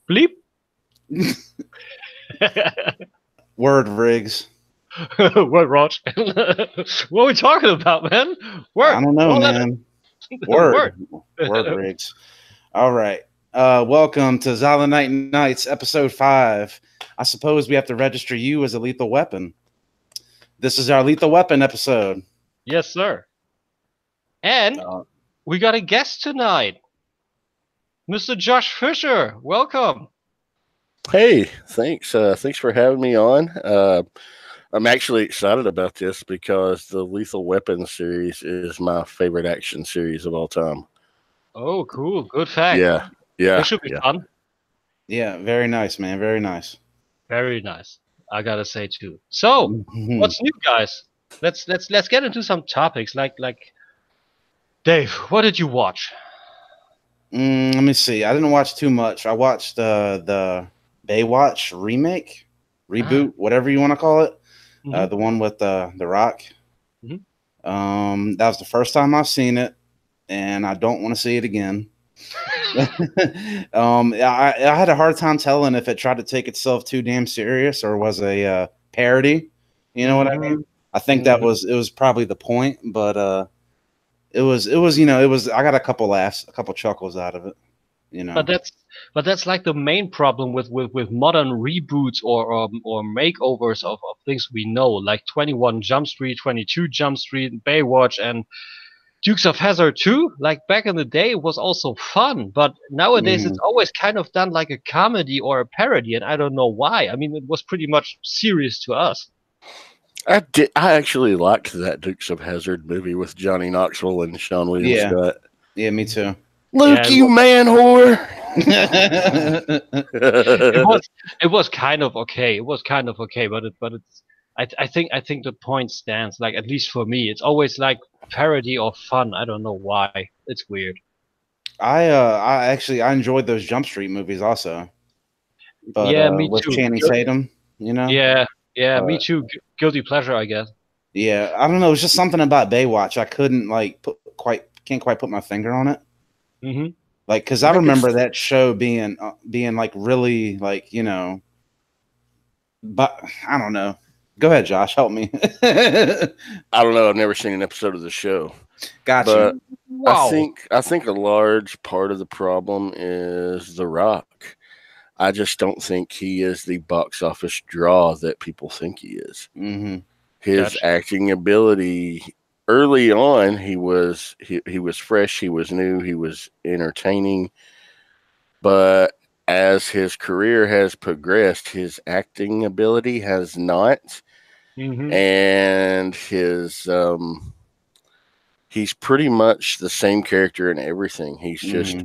Bleep. Word, Riggs. What, Rog? What are we talking about, man? I Word. don't know, All man. Word. Word. Word, Riggs. All right. Welcome to Xylonite Nights, episode 5. I suppose we have to register you as a lethal weapon. This is our lethal weapon episode. Yes, sir. And we got a guest tonight. Mr. Josh Fisher. Welcome. Hey, thanks. Thanks for having me on. I'm actually excited about this because the Lethal Weapon series is my favorite action series of all time. Oh, cool. Good fact. Yeah. This should be fun. Yeah, very nice, man. Very nice. Very nice. I gotta say too. So, what's new, guys? Let's get into some topics. Like Dave, what did you watch? Let me see. I didn't watch too much. I watched the Baywatch remake, reboot, whatever you want to call it. The one with the Rock. That was the first time I've seen it, and I don't want to see it again. I had a hard time telling if it tried to take itself too damn serious or was a parody. You know what I mean? I think it was probably the point, but it was I got a couple laughs, a couple chuckles out of it. But that's like the main problem with modern reboots or makeovers of things we know, like 21 Jump Street, 22 Jump Street, Baywatch, and Dukes of Hazzard 2. Like back in the day, it was also fun, but nowadays it's always kind of done like a comedy or a parody, and I don't know why. I mean, it was pretty much serious to us. I actually liked that Dukes of Hazzard movie with Johnny Knoxville and Sean William Scott. Yeah, me too. Luke, you man whore. It was kind of okay. It was kind of okay, but it's. I think the point stands. Like, at least for me, it's always like parody or fun. I don't know why. It's weird. I enjoyed those Jump Street movies also. But yeah, me with too. Channing Tatum, you know. Yeah, me too. Guilty pleasure, I guess. Yeah, I don't know. It's just something about Baywatch. I couldn't can't quite put my finger on it. Like, because I remember that show being like really like, but I don't know. Go ahead, Josh. Help me. I don't know. I've never seen an episode of the show. Gotcha. Wow. I think a large part of the problem is The Rock. I just don't think he is the box office draw that people think he is. His acting ability early on, he was fresh, he was new, he was entertaining. But as his career has progressed, his acting ability has not. And his he's pretty much the same character in everything. He's just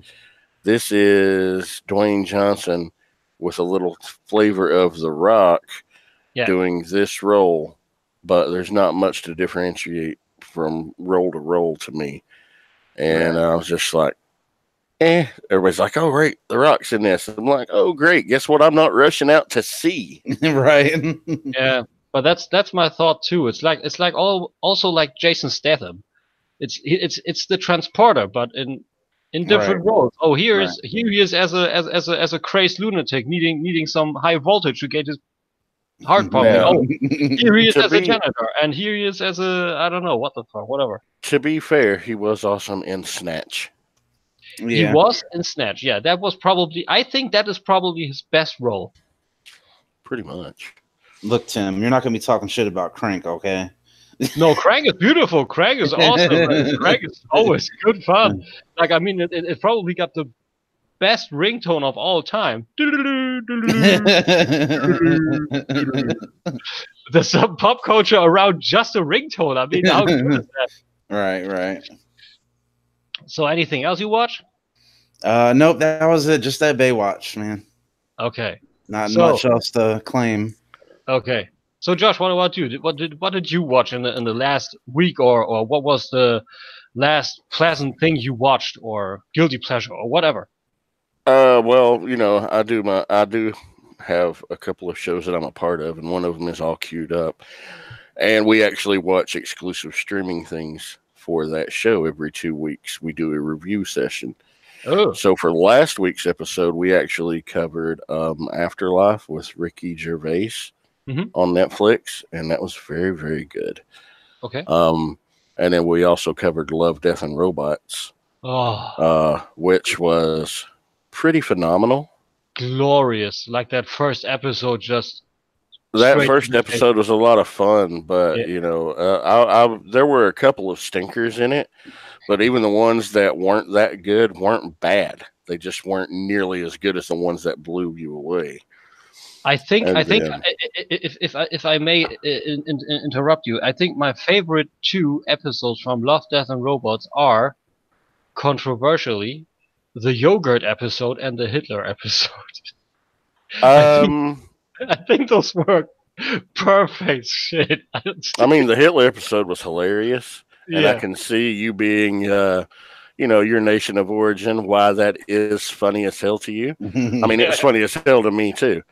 this is Dwayne Johnson with a little flavor of The Rock doing this role, but there's not much to differentiate from role to role to me. And I was just like, everybody's like, oh, great, The Rock's in this. I'm like, oh, great. Guess what? I'm not rushing out to see. Right. Yeah, but that's my thought too. It's like also like Jason Statham. It's the transporter, but in different roles. Oh, here he is as a crazed lunatic needing some high voltage to get his heart pumping. Oh, here he is as a janitor, and here he is as a I don't know what the fuck, whatever. To be fair, he was awesome in Snatch. Yeah. He was in Snatch. Yeah, I think that is probably his best role. Pretty much. Look, Tim, you're not going to be talking shit about Crank, okay? No, Crank is beautiful. Crank is awesome. Crank is always good fun. Like, I mean, it probably got the best ringtone of all time. There's some pop culture around just a ringtone. I mean, how good is that? Right. So, anything else you watch? Nope, that was it. Just that Baywatch, man. Okay. Not much else to claim. Okay. So, Josh, what about you? What did you watch in the last week, or what was the last pleasant thing you watched, or guilty pleasure, or whatever? Well, I do have a couple of shows that I'm a part of, and one of them is all queued up. And we actually watch exclusive streaming things for that show every 2 weeks. We do a review session. Oh. So for last week's episode, we actually covered Afterlife with Ricky Gervais on Netflix, and that was very, very good. Okay. And then we also covered Love, Death, and Robots, which was pretty phenomenal. Glorious. Like that first episode, just that first episode was a lot of fun, but yeah. There were a couple of stinkers in it, but even the ones that weren't that good weren't bad. They just weren't nearly as good as the ones that blew you away. I think if I may interrupt you, I think my favorite 2 episodes from Love, Death and Robots are, controversially, the yogurt episode and the Hitler episode. I think those were perfect shit. I mean, the Hitler episode was hilarious, and I can see you being, your nation of origin, why that is funny as hell to you. I mean, it was funny as hell to me too.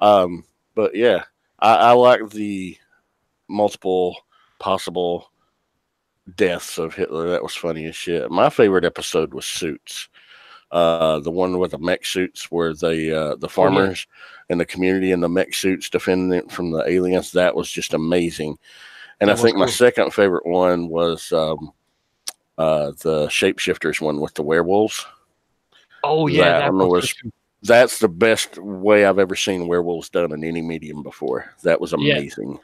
But yeah, I like the multiple possible deaths of Hitler. That was funny as shit. My favorite episode was Suits. The one with the mech suits where the farmers and the community in the mech suits defending it from the aliens. That was just amazing. And I think my second favorite one was the Shapeshifters one with the werewolves. Oh yeah, that one was. That's the best way I've ever seen werewolves done in any medium before. That was amazing.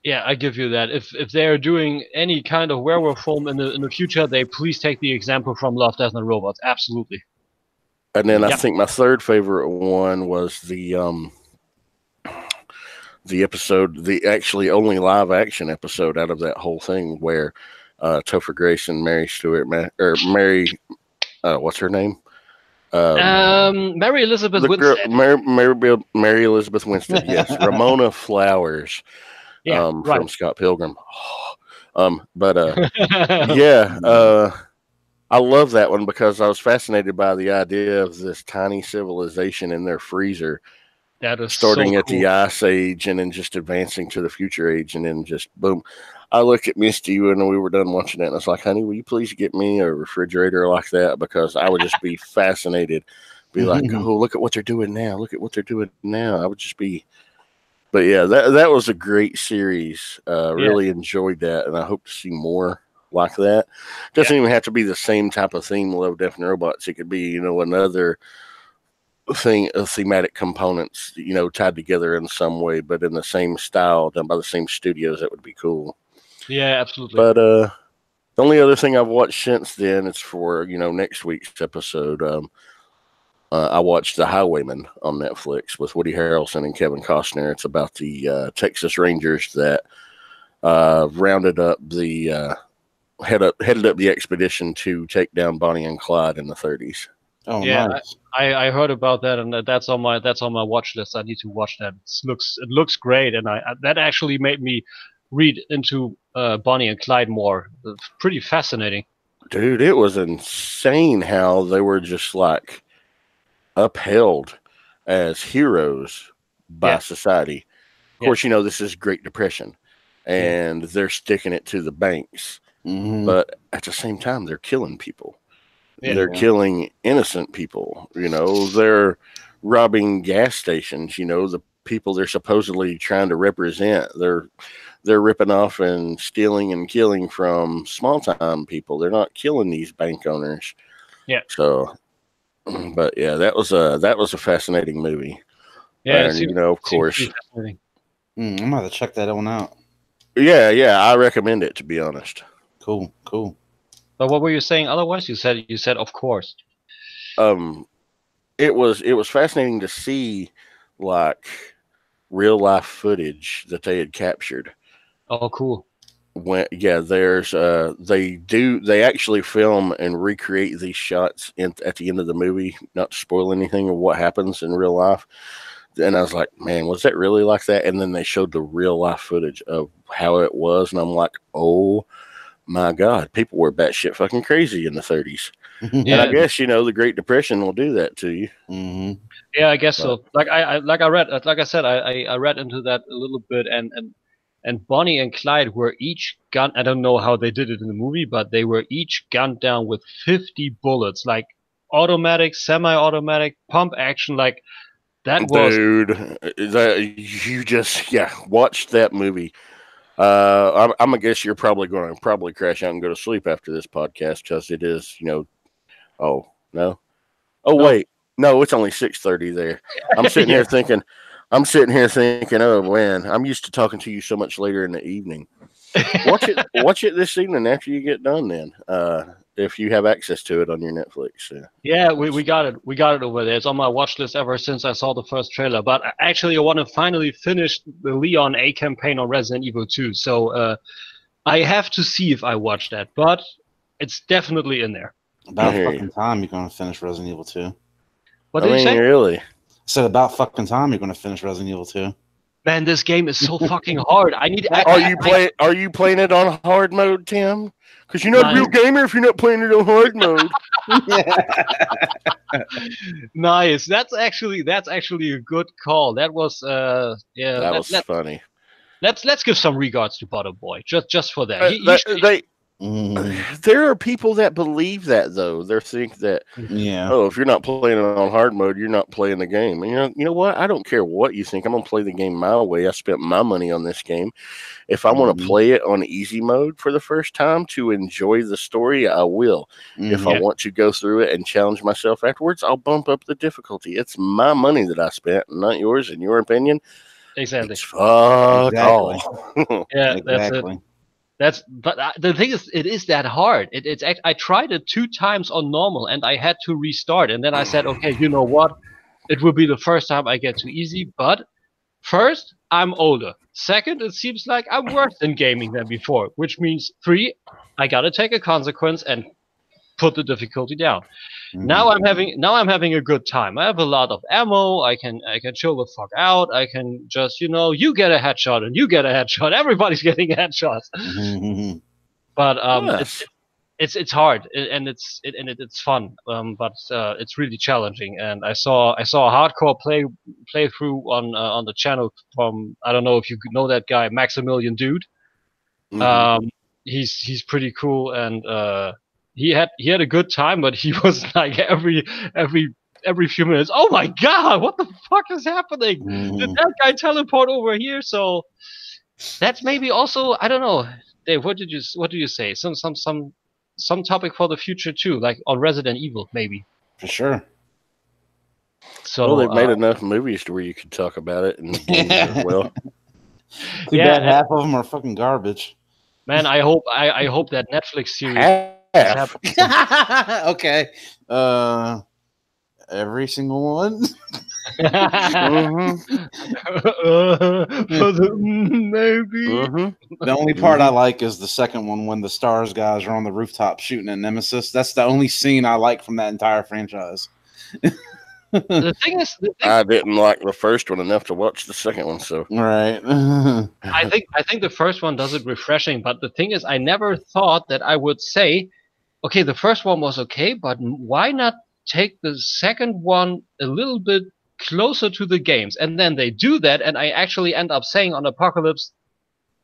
Yeah, I give you that. If they are doing any kind of werewolf film in the future, they please take the example from Love, Death and Robots. Absolutely. And then I think my third favorite one was the episode, the actually only live action episode out of that whole thing where Topher Grace and Mary Stewart, what's her name? Mary Elizabeth Winstead. Mary Elizabeth Winstead, yes. Ramona Flowers from Scott Pilgrim. I love that one because I was fascinated by the idea of this tiny civilization in their freezer. That is starting so at cool. the Ice Age and then just advancing to the Future Age, and then just boom. I looked at Misty when we were done watching it, and I was like, honey, will you please get me a refrigerator like that? Because I would just be fascinated. Be like, oh, look at what they're doing now. Look at what they're doing now. I would just be. But yeah, that was a great series. Really enjoyed that, and I hope to see more like that. Doesn't even have to be the same type of theme, Love, Death, and Robots. It could be, another thing of thematic components, tied together in some way, but in the same style, done by the same studios. That would be cool. Yeah, absolutely. But the only other thing I've watched since then is for next week's episode. I watched The Highwayman on Netflix with Woody Harrelson and Kevin Costner. It's about the Texas Rangers that rounded up headed up the expedition to take down Bonnie and Clyde in the 30s. Oh, yeah, nice. I heard about that, and that's on my watch list. I need to watch that. It looks great, and that actually made me read into Bonnie and Clyde more. It's pretty fascinating. Dude, it was insane how they were just like upheld as heroes by society. Of course, this is Great Depression, and they're sticking it to the banks. But at the same time, they're killing people. They're killing innocent people. They're robbing gas stations. The people they're supposedly trying to represent. They're ripping off and stealing and killing from small time people. They're not killing these bank owners. Yeah. So, but yeah, that was a fascinating movie. Yeah, and of course, I'm gonna have to check that one out. Yeah, I recommend it, to be honest. Cool. But what were you saying otherwise? You said of course. It was fascinating to see like real life footage that they had captured. Oh, cool. There's they actually film and recreate these shots at the end of the movie, not to spoil anything of what happens in real life. And I was like, man, was that really like that? And then they showed the real life footage of how it was, and I'm like, oh my God, people were batshit fucking crazy in the 30s. And I guess the Great Depression will do that to you. Yeah, I guess so. Like I said, I read into that a little bit, and Bonnie and Clyde were each gunned. I don't know how they did it in the movie, but they were each gunned down with 50 bullets, like automatic, semi-automatic pump action. Like that was. Dude, you just watch that movie. I'm gonna guess you're probably going to crash out and go to sleep after this podcast because it is, Oh no! Oh No. wait, no, it's only 6:30 there. I'm sitting here thinking. Oh man, I'm used to talking to you so much later in the evening. Watch it this evening after you get done. Then, if you have access to it on your Netflix. Yeah, we got it. We got it over there. It's on my watch list ever since I saw the first trailer. But actually, I want to finally finish the Leon A campaign on Resident Evil 2. So I have to see if I watch that. But it's definitely in there. About fucking time you're going to finish Resident Evil 2. What did you say? Really? I said about fucking time you're going to finish Resident Evil 2. Man, this game is so fucking hard. Are you playing it on hard mode, Tim? Because you're not a real gamer if you're not playing it on hard mode. Nice. That's actually a good call. That was That was funny. Let's give some regards to Bottom Boy just for that. There are people that believe that though. They think that if you're not playing it on hard mode, you're not playing the game. And you know what? I don't care what you think. I'm gonna play the game my way. I spent my money on this game. If I want to play it on easy mode for the first time to enjoy the story, I will. If I want to go through it and challenge myself afterwards, I'll bump up the difficulty. It's my money that I spent, not yours. In your opinion, exactly. It's fuck all. Yeah, exactly. But the thing is, it is that hard. I tried it 2 times on normal, and I had to restart. And then I said, okay, you know what? It will be the first time I get too easy. But first, I'm older. Second, it seems like I'm worse in gaming than before. Which means 3, I gotta take a consequence and put the difficulty down. Now I'm having a good time. I have a lot of ammo. I can chill the fuck out. I can just you get a headshot and you get a headshot. Everybody's getting headshots. But it's hard and it's fun. But it's really challenging. And I saw a hardcore playthrough on the channel from, I don't know if you know that guy, Maximilian Dude. He's pretty cool, and he had a good time, but he was like every few minutes, oh my god, what the fuck is happening? Did that guy teleport over here? So that's maybe also, I don't know, Dave, what do you say? Some topic for the future too, like on Resident Evil, maybe. For sure. So well, they've made enough movies to where you can talk about it and as well. Too bad half of them are fucking garbage. Man, I hope that Netflix series okay. Every single one. Maybe. The only part I like is the second one when the Stars guys are on the rooftop shooting at Nemesis. That's the only scene I like from that entire franchise. The thing is, I didn't like the first one enough to watch the second one, so right. I think the first one does it refreshing, but the thing is, I never thought that I would say, okay, the first one was okay, but why not take the second one a little bit closer to the games? And then they do that, and I actually end up saying on Apocalypse,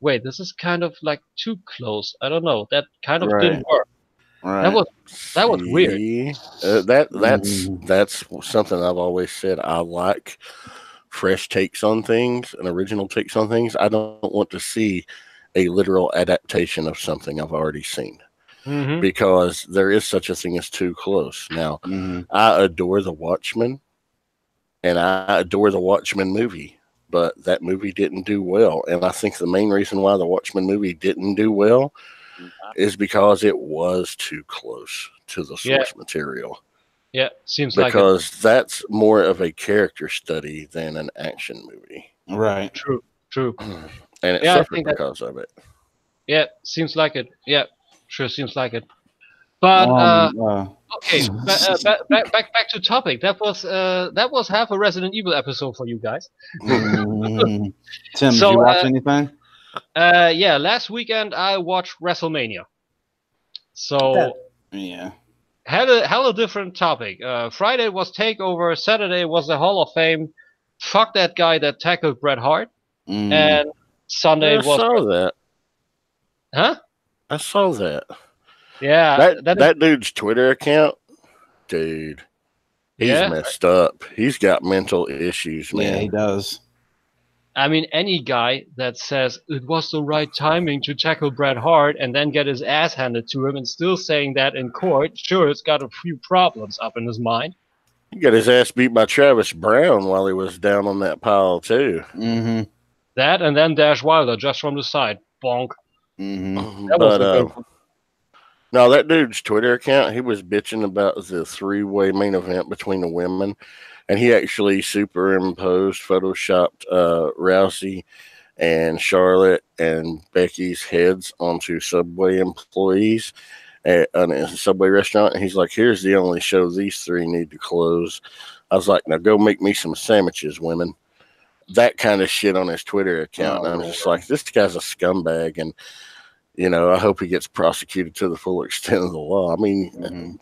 wait, this is kind of like too close. I don't know. That kind of didn't work. Right. That was weird. That's something I've always said. I like fresh takes on things and original takes on things. I don't want to see a literal adaptation of something I've already seen. Because there is such a thing as too close. Now, I adore The Watchmen, and I adore the Watchmen movie, but that movie didn't do well. And I think the main reason why the Watchmen movie didn't do well is because it was too close to the source material. Yeah, seems because that's more of a character study than an action movie. Right. True. And it suffered because of it. Yeah, seems like it. Yeah, sure seems like it. But okay, back to topic. That was half a Resident Evil episode for you guys. Tim, did you watch anything? Yeah, last weekend I watched WrestleMania. So hella different topic. Friday was Takeover. Saturday was the Hall of Fame. Fuck that guy that tackled Bret Hart. And Sunday was. I saw that. Huh? I saw that. Yeah, that dude's Twitter account dude. He's Yeah, messed up. He's got mental issues, man. Yeah, he does. I mean, any guy that says it was the right timing to tackle Bret Hart and then get his ass handed to him and still saying that in court, sure, it's got a few problems up in his mind. He got his ass beat by Travis Brown while he was down on that pile too. Mm-hmm. That and then Dash Wilder just from the side, bonk. Mm-hmm. That was a good one. No, that dude's Twitter account, he was bitching about the 3-way main event between the women, and he actually superimposed, photoshopped Rousey and Charlotte and Becky's heads onto Subway employees at a Subway restaurant. And he's like, here's the only show these three need to close. I was like, now go make me some sandwiches, women. That kind of shit on his Twitter account. And I'm just like, this guy's a scumbag. And, you know, I hope he gets prosecuted to the full extent of the law. I mean,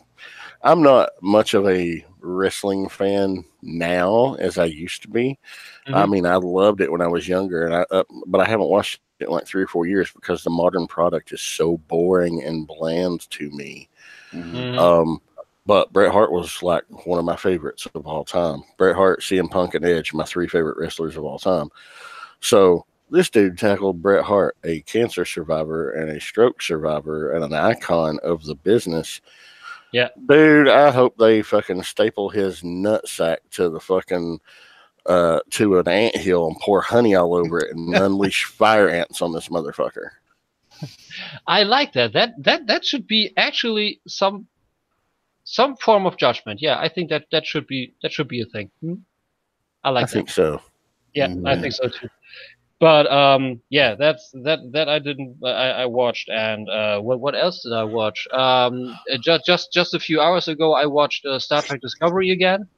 I'm not much of a wrestling fan now as I used to be. I mean, I loved it when I was younger, and but I haven't watched it in like 3 or 4 years because the modern product is so boring and bland to me. But Bret Hart was like one of my favorites of all time. Bret Hart, CM Punk, and Edge, my 3 favorite wrestlers of all time. So this dude tackled Bret Hart, a cancer survivor and a stroke survivor and an icon of the business. Yeah. Dude, I hope they fucking staple his nutsack to the fucking to an anthill and pour honey all over it and unleash fire ants on this motherfucker. I like that. That should be actually some form of judgment. Yeah, I think that should be a thing. I like that. I think so. Yeah, I think so too. But yeah, that I didn't. I watched, and what else did I watch? Just a few hours ago, I watched Star Trek Discovery again,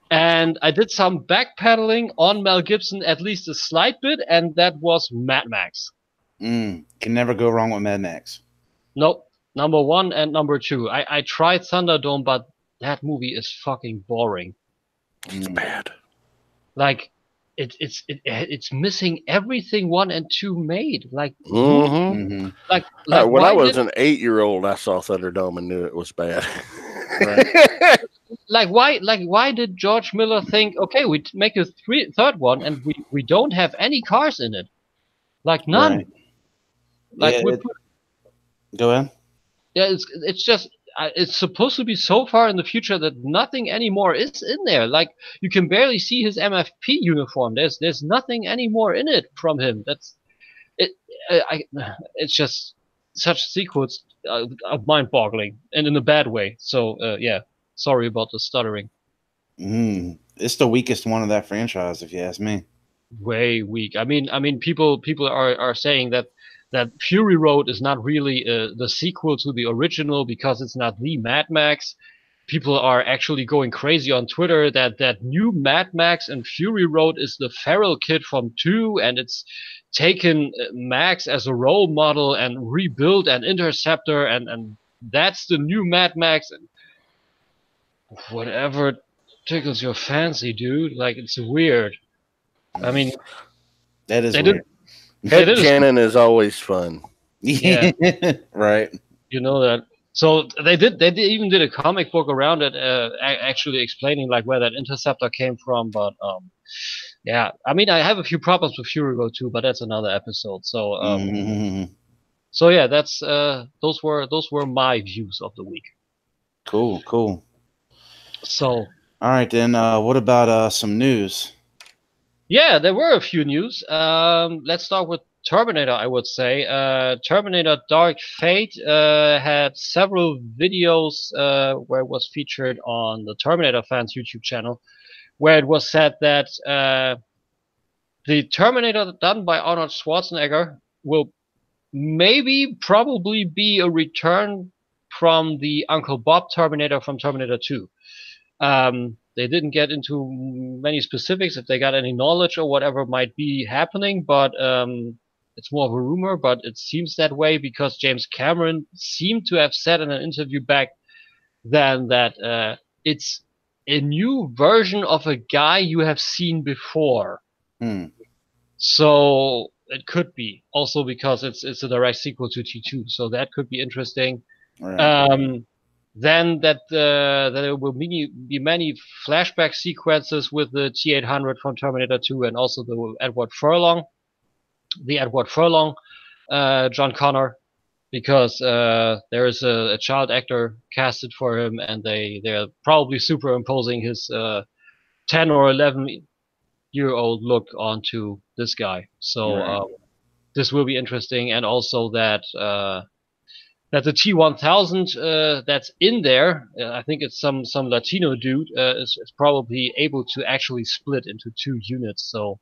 and I did some backpedaling on Mel Gibson, at least a slight bit, and that was Mad Max. Can never go wrong with Mad Max. Nope, number 1 and number 2. I tried Thunderdome, but that movie is fucking boring. It's bad. Like. It's missing everything 1 and 2 made. Like, like when I was an 8-year-old, I saw Thunderdome and knew it was bad. Right. why did George Miller think, okay, we make a third one and we don't have any cars in it, like none. Right. Like yeah, go ahead. Yeah, it's just. It's supposed to be so far in the future that nothing anymore is in there. Like, you can barely see his MFP uniform. There's nothing anymore in it from him. That's it. It's just such sequels are mind-boggling and in a bad way. So yeah, sorry about the stuttering. It's the weakest one of that franchise, if you ask me. Way weak. I mean, people are saying that Fury Road is not really the sequel to the original because it's not the Mad Max. People are actually going crazy on Twitter that new Mad Max and Fury Road is the feral kid from 2, and it's taken Max as a role model and rebuilt an Interceptor, and that's the new Mad Max. And whatever tickles your fancy, dude. Like, it's weird. I mean, that is weird. Headcanon is always fun. Yeah. Right. You know that. So they even did a comic book around it, actually explaining like where that Interceptor came from. But yeah, I mean, I have a few problems with Fury Road too, but that's another episode. So so yeah, that's those were my views of the week. Cool. So all right, then what about some news? Yeah, there were a few news. Let's start with Terminator, I would say. Terminator Dark Fate had several videos where it was featured on the Terminator fans YouTube channel, where it was said that the Terminator done by Arnold Schwarzenegger will probably be a return from the Uncle Bob Terminator from Terminator 2. They didn't get into many specifics if they got any knowledge or whatever might be happening, but it's more of a rumor, but it seems that way because James Cameron seemed to have said in an interview back then that it's a new version of a guy you have seen before. So it could be also because it's a direct sequel to T2, so that could be interesting. Right. then that there will be many flashback sequences with the T-800 from Terminator 2 and also the Edward Furlong, John Connor, because there is a child actor casted for him, and they're probably superimposing his 10 or 11-year-old look onto this guy. So Right. this will be interesting, and also that the T-1000 that's in there, I think it's some Latino dude, is probably able to actually split into 2 units. So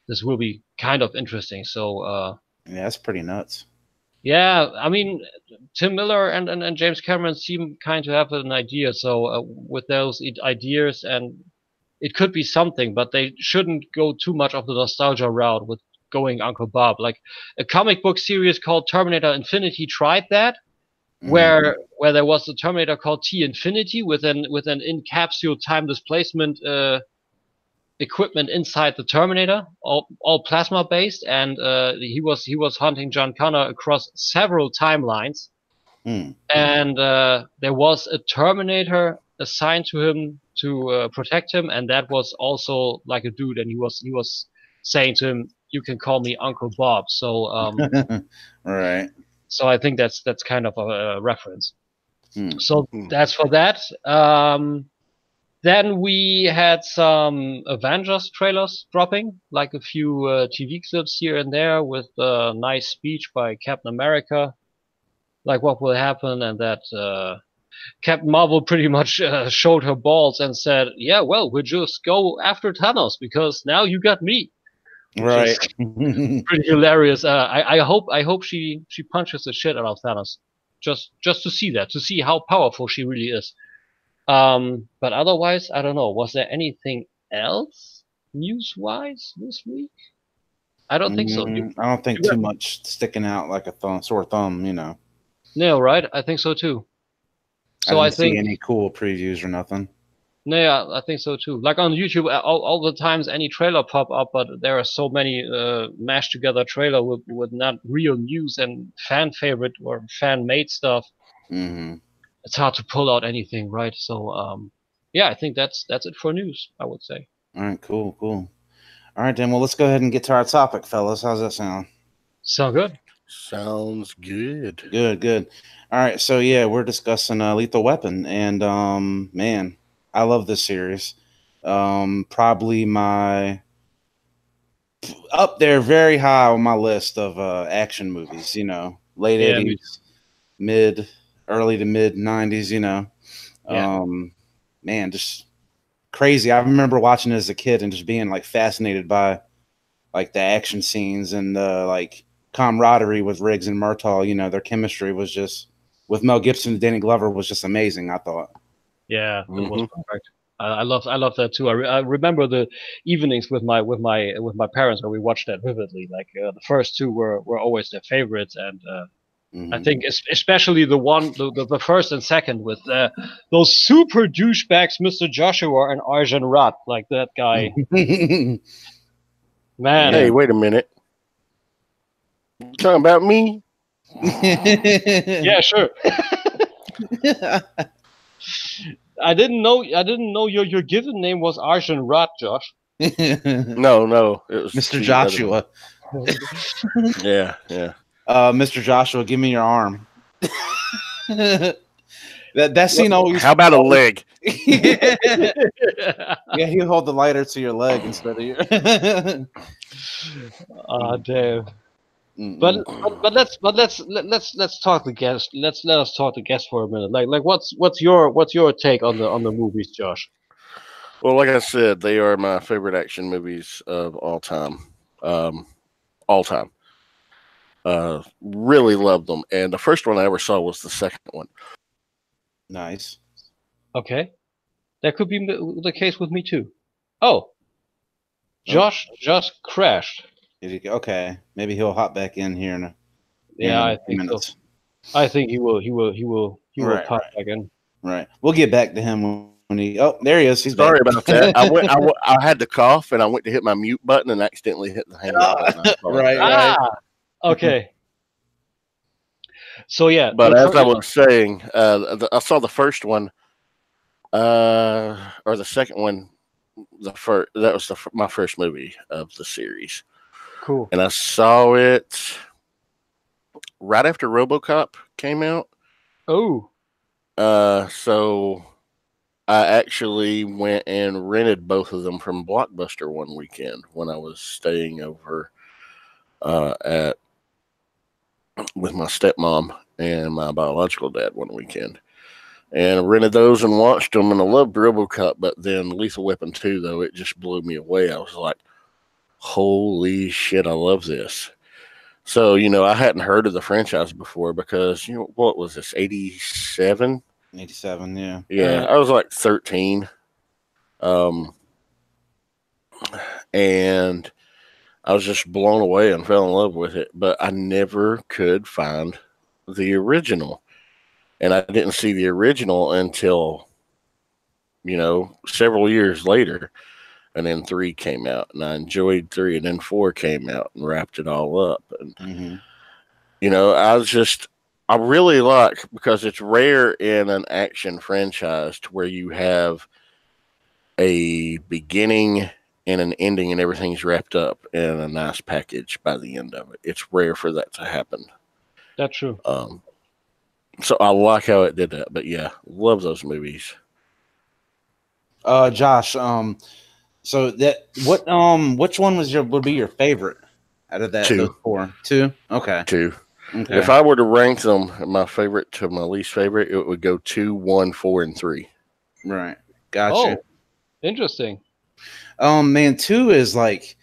this will be kind of interesting. So Yeah, that's pretty nuts. yeah, I mean, Tim Miller and James Cameron seem kind to have an idea. So with those ideas, and it could be something, but they shouldn't go too much of the nostalgia route with going Uncle Bob. Like a comic book series called Terminator Infinity tried that, where there was a Terminator called T Infinity with an in capsule time displacement equipment inside the Terminator, all plasma based, and he was hunting John Connor across several timelines, and there was a Terminator assigned to him to protect him, and that was also like a dude, and he was saying to him, "You can call me Uncle Bob." So right. so I think that's kind of a reference. So Hmm. that's for that. Then we had some Avengers trailers dropping, like a few TV clips here and there with a nice speech by Captain America, like what will happen, and that Captain Marvel pretty much showed her balls and said, "Yeah, well, we'll just go after Thanos because now you got me," which Right. is pretty hilarious. I hope she punches the shit out of Thanos, just to see that, to see how powerful she really is. But otherwise, I don't know. Was there anything else news-wise this week? I don't think so. I don't think too much sticking out like a sore thumb, you know. No, right? I think so too. So I I didn't see think, any cool previews or nothing. no, yeah, I think so too. Like on YouTube, all the times any trailer pop up, but there are so many mashed together trailer with not real news and fan favorite or fan made stuff. It's hard to pull out anything, right? So yeah, I think that's it for news, I would say. All right, cool. All right, then. Well, let's go ahead and get to our topic, fellas. How's that sound? So good. Sounds good. Good. All right, so yeah, we're discussing Lethal Weapon, and man, I love this series. Probably my up there, very high on my list of action movies. You know, late Yeah, '80s, early to mid '90s. You know, Yeah. Man, just crazy. I remember watching it as a kid and just being like fascinated by like the action scenes and the like camaraderie with Riggs and Murtaugh. You know, their chemistry was just with Mel Gibson and Danny Glover was just amazing. I thought. Yeah, it was perfect. I love that too. I remember the evenings with my parents where we watched that vividly. Like the first two were always their favorites, and I think especially the first and second with those super douchebags, Mr. Joshua and Arjun Rat, like that guy. Man, Hey, wait a minute. You talking about me? yeah, sure. I didn't know your given name was Arjun Rat, Josh. No, it was Mr. Joshua. Yeah. Mr. Joshua, give me your arm. that scene always. How about a leg? Yeah, he'll hold the lighter to your leg instead of your. Oh damn. But let's talk the guest. Let us talk the guest for a minute. Like what's your take on the movies, Josh? Well, like I said, they are my favorite action movies of all time. All time. Really loved them, and the first one I ever saw was the second one. Nice. Okay, that could be the case with me too. Oh, Josh just crashed. Did he, okay, maybe he'll hop back in here in I think so. I think he will Right, pop back in. Right. We'll get back to him when he. Oh, there he is. He's Sorry back. about that. I had to cough, and I went to hit my mute button and accidentally hit the hang up button. Right. Okay. So yeah, But as I was saying, I saw the first one, or the second one. The first that was my first movie of the series. cool. And I saw it right after RoboCop came out. Oh, So I actually went and rented both of them from Blockbuster one weekend when I was staying over at with my stepmom and my biological dad one weekend. And I rented those and watched them, and I loved RoboCop, but then Lethal Weapon 2, though, it just blew me away. I was like, holy shit, I love this. So, I hadn't heard of the franchise before because, what was this, 87? 87, yeah. Yeah, I was like 13. And I was just blown away and fell in love with it, but I never could find the original. And I didn't see the original until, several years later. And then 3 came out, and I enjoyed 3, and then 4 came out and wrapped it all up. And, I really like, because it's rare in an action franchise to where you have a beginning and an ending and everything's wrapped up in a nice package by the end of it. It's rare for that to happen. that's true. So I like how it did that. But yeah, love those movies. Josh, so which one would be your favorite out of those 4? 2? Okay. 2. Okay. If I were to rank them, my favorite to my least favorite, it would go 2, 1, 4, and 3. Right. Gotcha. Oh, interesting. Man, 2 is like,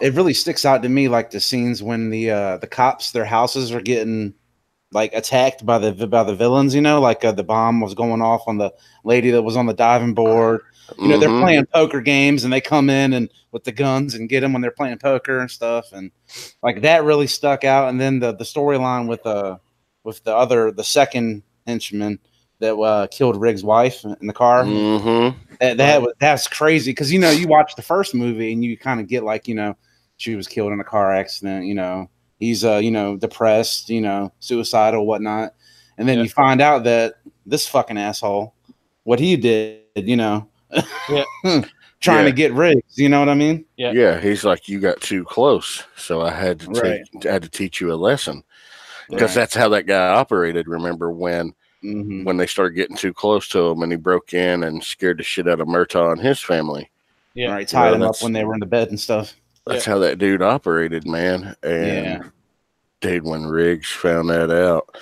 it really sticks out to me, like the scenes when the cops, their houses are getting like attacked by the villains, like the bomb was going off on the lady that was on the diving board. They're playing poker games and they come in and with the guns and get them when they're playing poker and stuff, and like that really stuck out. And then the storyline with the second henchman that killed Riggs' wife in the car. That's crazy because you watch the first movie and you kind of get like she was killed in a car accident. He's depressed, suicidal, whatnot, and then you find out that this fucking asshole, what he did, trying to get Riggs. You know what I mean? Yeah. He's like, you got too close, so I had to teach you a lesson, because that's how that guy operated. Remember when they started getting too close to him and he broke in and scared the shit out of Murtaugh and his family? Yeah, right. Tied him up when they were in the bed and stuff. That's how that dude operated, man. And dude, when Riggs found that out,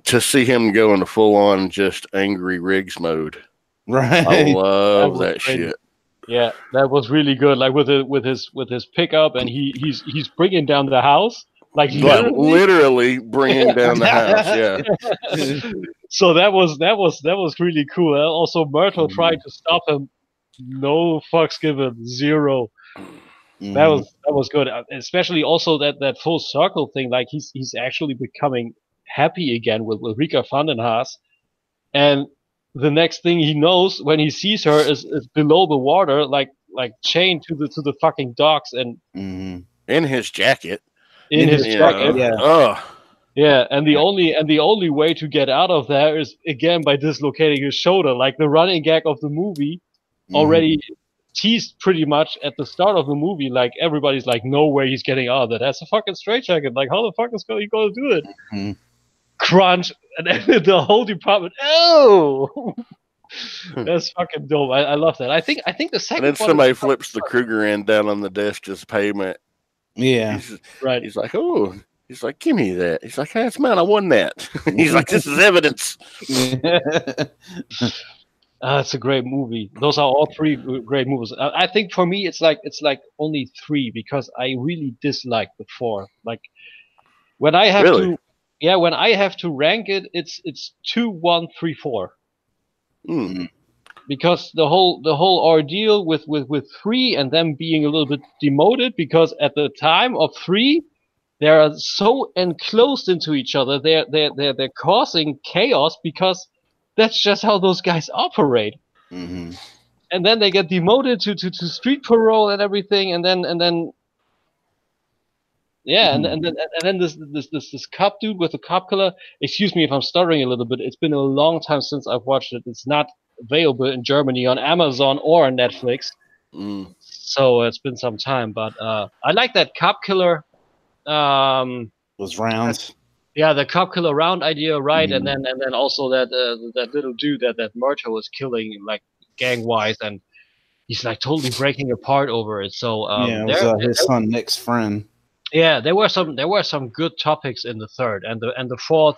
to see him go into full on just angry Riggs mode, right? I love that shit. Yeah, that was really good. Like with his pickup, and he's bringing down the house, like literally bringing down the house. Yeah. So that was really cool. Also, Myrtle tried to stop him. No fucks given. 0. That was good, especially also that full circle thing. Like he's actually becoming happy again with Rika Vandenhaas, and the next thing he knows when he sees her is below the water, like chained to the fucking docks, and in his jacket. In his jacket, yeah. And the only way to get out of there is again by dislocating his shoulder, like the running gag of the movie already teased pretty much at the start of the movie. Like everybody's like, no way he's getting out of that. That's a fucking straitjacket. Like how the fuck is he gonna do it? Crunch, and then the whole department. Oh, that's fucking dope. I love that. I think the second. And then somebody flips the Kruger end down on the desk as payment. Yeah, right. He's like, oh. He's like, give me that. He's like, hey, it's mine. I won that. He's like, this is evidence. It's a great movie. Those are all 3 great movies. I think for me, it's like only 3 because I really dislike the 4. Like when I have when I have to rank it, it's 2, 1, 3, 4. Because the whole ordeal with 3 and them being a little bit demoted, because at the time of 3 they are so enclosed into each other, they're causing chaos because that's just how those guys operate. And then they get demoted to street parole and everything, and then Yeah, and then this cop dude with the cop collar. Excuse me if I'm stuttering a little bit. It's been a long time since I've watched it. It's not available in Germany on Amazon or on Netflix, so it's been some time. But I like that cop killer. Those rounds. Yeah, the cop killer round idea, right? And then also that little dude that Murtaugh was killing like gang wise, and he's like totally breaking apart over it. So Yeah, it was his son Nick's friend. yeah, there were some good topics in the third, and the fourth.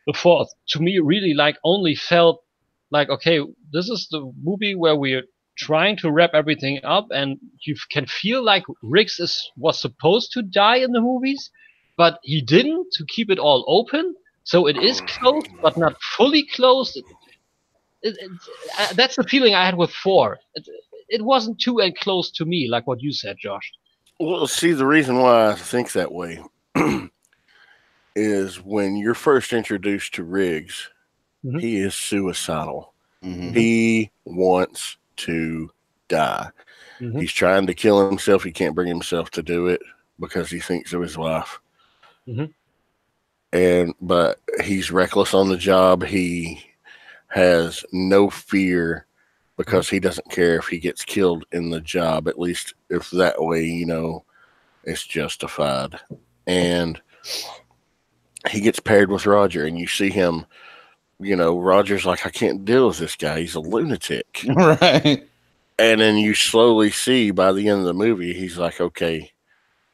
The fourth, to me, really like only felt like, okay, this is the movie where we're trying to wrap everything up, and you can feel like Riggs was supposed to die in the movies, but he didn't, to keep it all open. So it is closed, but not fully closed. That's the feeling I had with 4. It wasn't too enclosed to me, like what you said, Josh. Well, see, the reason why I think that way is when you're first introduced to Riggs, he is suicidal. He wants to die. He's trying to kill himself. He can't bring himself to do it because he thinks of his wife. But he's reckless on the job. He has no fear because he doesn't care if he gets killed in the job, at least if that way, it's justified. And he gets paired with Roger, and you see him, Roger's like, I can't deal with this guy. He's a lunatic. Right. And then you slowly see by the end of the movie, he's like, okay,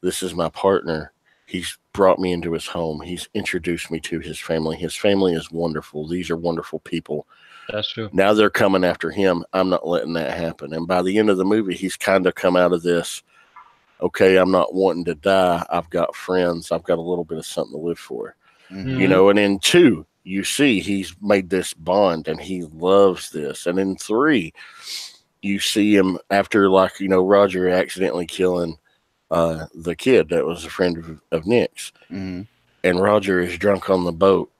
this is my partner. He's brought me into his home. He's introduced me to his family. His family is wonderful. These are wonderful people. That's true. Now they're coming after him. I'm not letting that happen. And by the end of the movie, he's kind of come out of this, okay, I'm not wanting to die. I've got friends. I've got a little bit of something to live for. And in 2, you see he's made this bond and he loves this. And in 3, you see him after, like, Roger accidentally killing the kid that was a friend of Nick's. And Roger is drunk on the boat,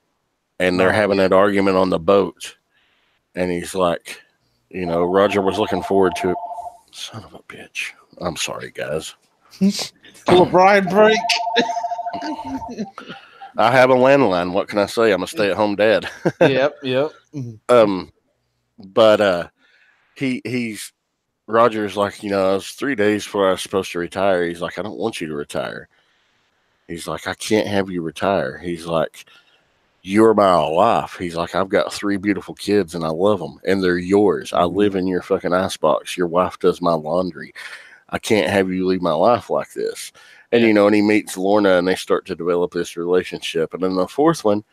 and they're having that argument on the boat. And he's like, Roger was looking forward to it. Son of a bitch. I'm sorry, guys. Poor Brian break. I have a landline. What can I say? I'm a stay-at-home dad. Yep. But he's Roger's like, it was 3 days before I was supposed to retire. He's like, I don't want you to retire. He's like, I can't have you retire. He's like, you're my life. He's like, I've got 3 beautiful kids and I love them and they're yours. I live in your fucking icebox. Your wife does my laundry. I can't have you leave my life like this. And, and he meets Lorna and they start to develop this relationship. And then the 4th one,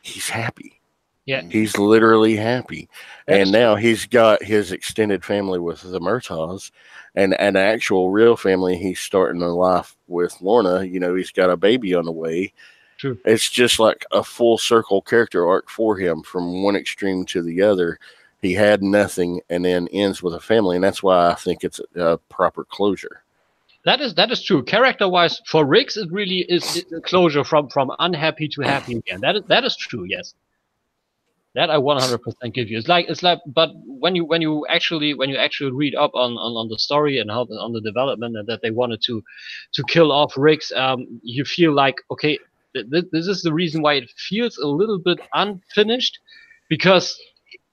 he's happy. Yeah. He's literally happy. And now he's got his extended family with the Murtaughs and an actual real family. He's starting a life with Lorna. He's got a baby on the way. True. It's just like a full circle character arc for him from one extreme to the other. He had nothing and then ends with a family. And that's why I think it's a proper closure. That is true. Character-wise, for Riggs, it really is a closure from unhappy to happy again. That is true. Yes, that I 100% give you. It's like, but when you actually read up on the story and on the development and that they wanted to kill off Riggs, you feel like, okay, this is the reason why it feels a little bit unfinished, because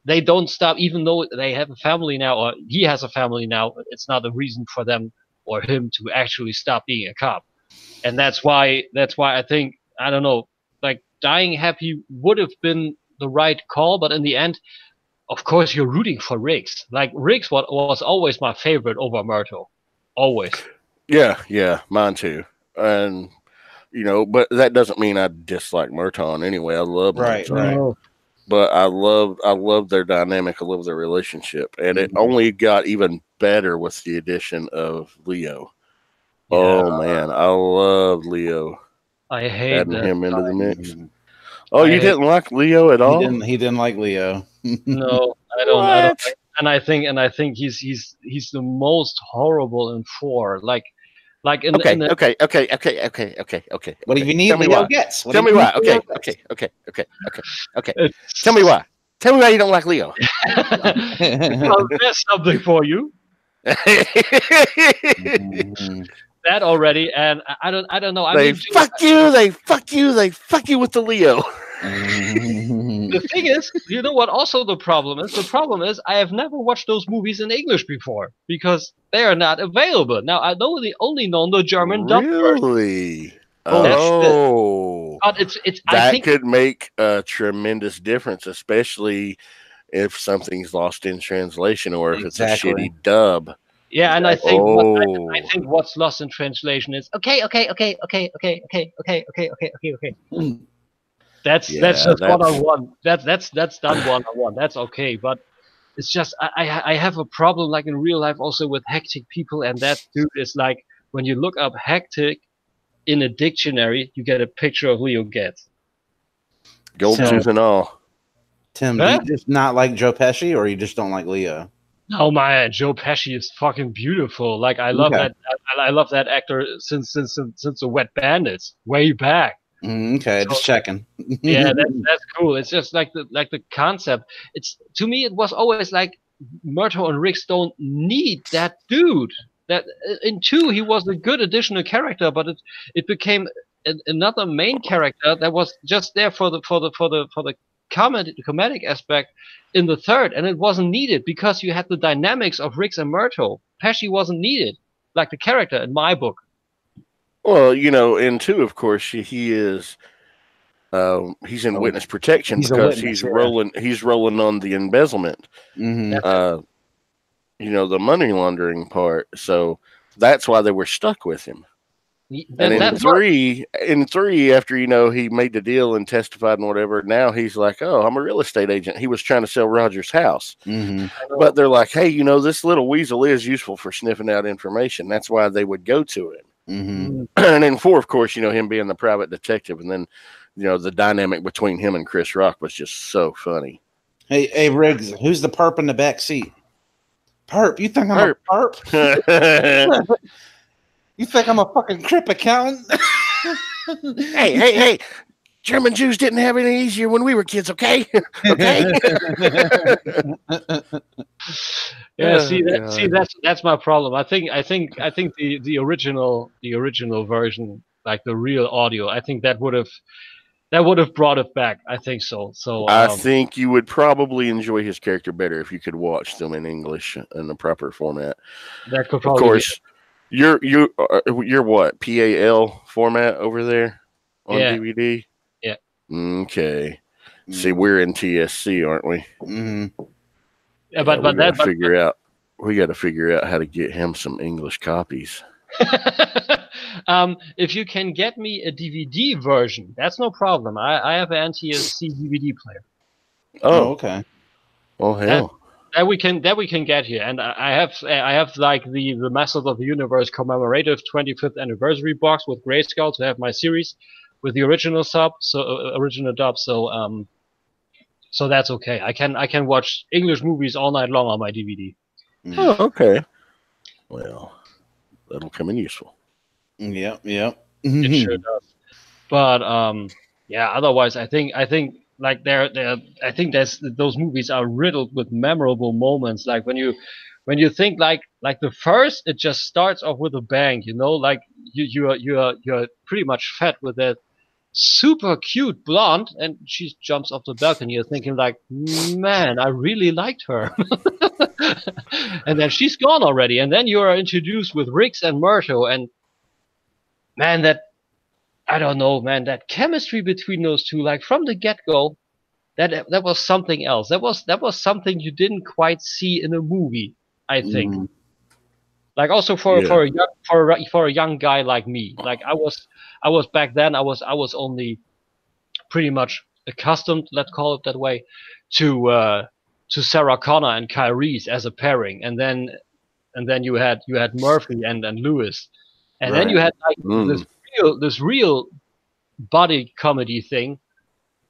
they don't stop, even though they have a family now, or he has a family now. It's not a reason for them or him to actually stop being a cop. And that's why I think, I don't know, like, dying happy would have been the right call, but in the end, of course, you're rooting for Riggs. Like, Riggs was always my favorite over Murtaugh. Always. Yeah, mine too. And, but that doesn't mean I dislike Murtaugh anyway. I love Murtaugh. Right. But I love their dynamic. I love their relationship. And it only got even better with the addition of Leo. Yeah. Oh, man. I love Leo. I hate adding him into the mix. Oh, you didn't like Leo at all? He didn't like Leo. No, I don't. And I think he's the most horrible in 4. Like in okay. the, Okay. What do you need? Leo gets. Tell me why. Okay. Tell me why. Tell me why you don't like Leo. Well, there's something for you. that already, and I don't know. I They mean, fuck you. They fuck you. They fuck you with the Leo. the thing is, you know what? Also, the problem is I have never watched those movies in English before because they are not available. Now I only know the German dub version. Really? Holy That's shit. but it's. I That think could make a tremendous difference, especially if something's lost in translation or if it's a Exactly. shitty dub. yeah, and I Exactly. think Oh, I think what's lost in translation is okay. That's yeah, just one that's on one. That's done one on one. That's okay, but it's just I have a problem like in real life also with hectic people, and that dude is like when you look up hectic in a dictionary, you get a picture of Leo Getz. gold So, tooth and all. Tim, do huh? you just not like Joe Pesci, or you just don't like Leo? No man, Joe Pesci is fucking beautiful. Like I love Okay. that I love that actor since the Wet Bandits way back. Okay, So just checking. yeah, that's cool. It's just like the concept. It's to me it was always like Myrtle and Riggs don't need that dude. That in two he was a good additional character, but it became another main character that was just there for the comedic aspect in the third, and it wasn't needed because you had the dynamics of Riggs and Myrtle. Pesci wasn't needed, like the character in my book. Well, you know, in two, of course, he is. He's in Oh, witness protection he's a because witness, he's yeah. rolling. He's rolling on the embezzlement. Mm-hmm. That's You know, the money laundering part. So that's why they were stuck with him. And that worked. in three, after you know he made the deal and testified and whatever, now he's like, "Oh, I'm a real estate agent." He was trying to sell Roger's house, Mm-hmm. but they're like, "Hey, you know, this little weasel is useful for sniffing out information." That's why they would go to him. Mm-hmm. And in four, of course, you know, him being the private detective, and then you know the dynamic between him and Chris Rock was just so funny. Hey, Riggs, who's the perp in the back seat? Perp, you think I'm Perp. a perp? You think I'm a fucking crip accountant? hey! German Jews didn't have it any easier when we were kids, okay? Okay. Yeah, Oh, that's my problem. I think the original version, like the real audio, I think that would have brought it back. I think so. So I think you would probably enjoy his character better if you could watch them in English in the proper format. that could Of probably course, you're what PAL format over there on Yeah. DVD. Yeah. Okay. See, we're in TSC, aren't we? Mm-hmm. Yeah, but we got to figure out how to get him some English copies. if you can get me a DVD version, that's no problem. I have an NTSC DVD player. Oh, okay. Oh hell. That we can get here, and I have like the Masters of the Universe commemorative 25th anniversary box with Grayscale to have my series with the original original dub. So that's okay. I can watch English movies all night long on my DVD. Oh, okay. Well, that'll come in useful. Yep. It sure does. But yeah. Otherwise, I think like I think those movies are riddled with memorable moments. Like when you think like the first, it just starts off with a bang. You know, like you're pretty much fed with that super cute blonde, and she jumps off the balcony. You're thinking like, man, I really liked her. And then she's gone already, and then you are introduced with Riggs and Myrtle, and man, that I don't know, man, that chemistry between those two, like from the get-go, that was something else. That was something you didn't quite see in a movie, I think. Mm-hmm. Like also for a young guy like me, like I was back then. I was only pretty much accustomed, let's call it that way, to Sarah Connor and Kyrie's as a pairing, and then you had Murphy and Lewis, and then you had like this real body comedy thing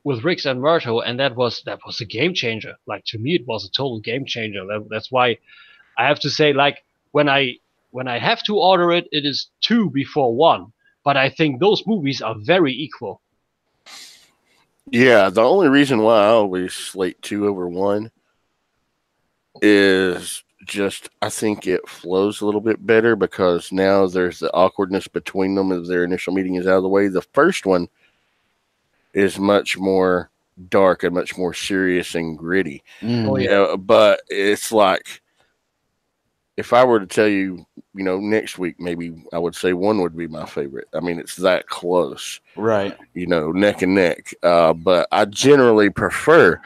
with Riggs and Myrtle, and that was a game changer. Like to me, it was a total game changer. That's why I have to say, like when I have to order it, it is 2 before 1. But I think those movies are very equal. Yeah, the only reason why I always slate 2 over 1 is just I think it flows a little bit better because now there's the awkwardness between them as their initial meeting is out of the way. The first one is much more dark and much more serious and gritty. Oh You yeah. know, but it's like if I were to tell you, you know, next week maybe I would say one would be my favorite. I mean, it's that close, Right. you know, neck and neck. But I generally prefer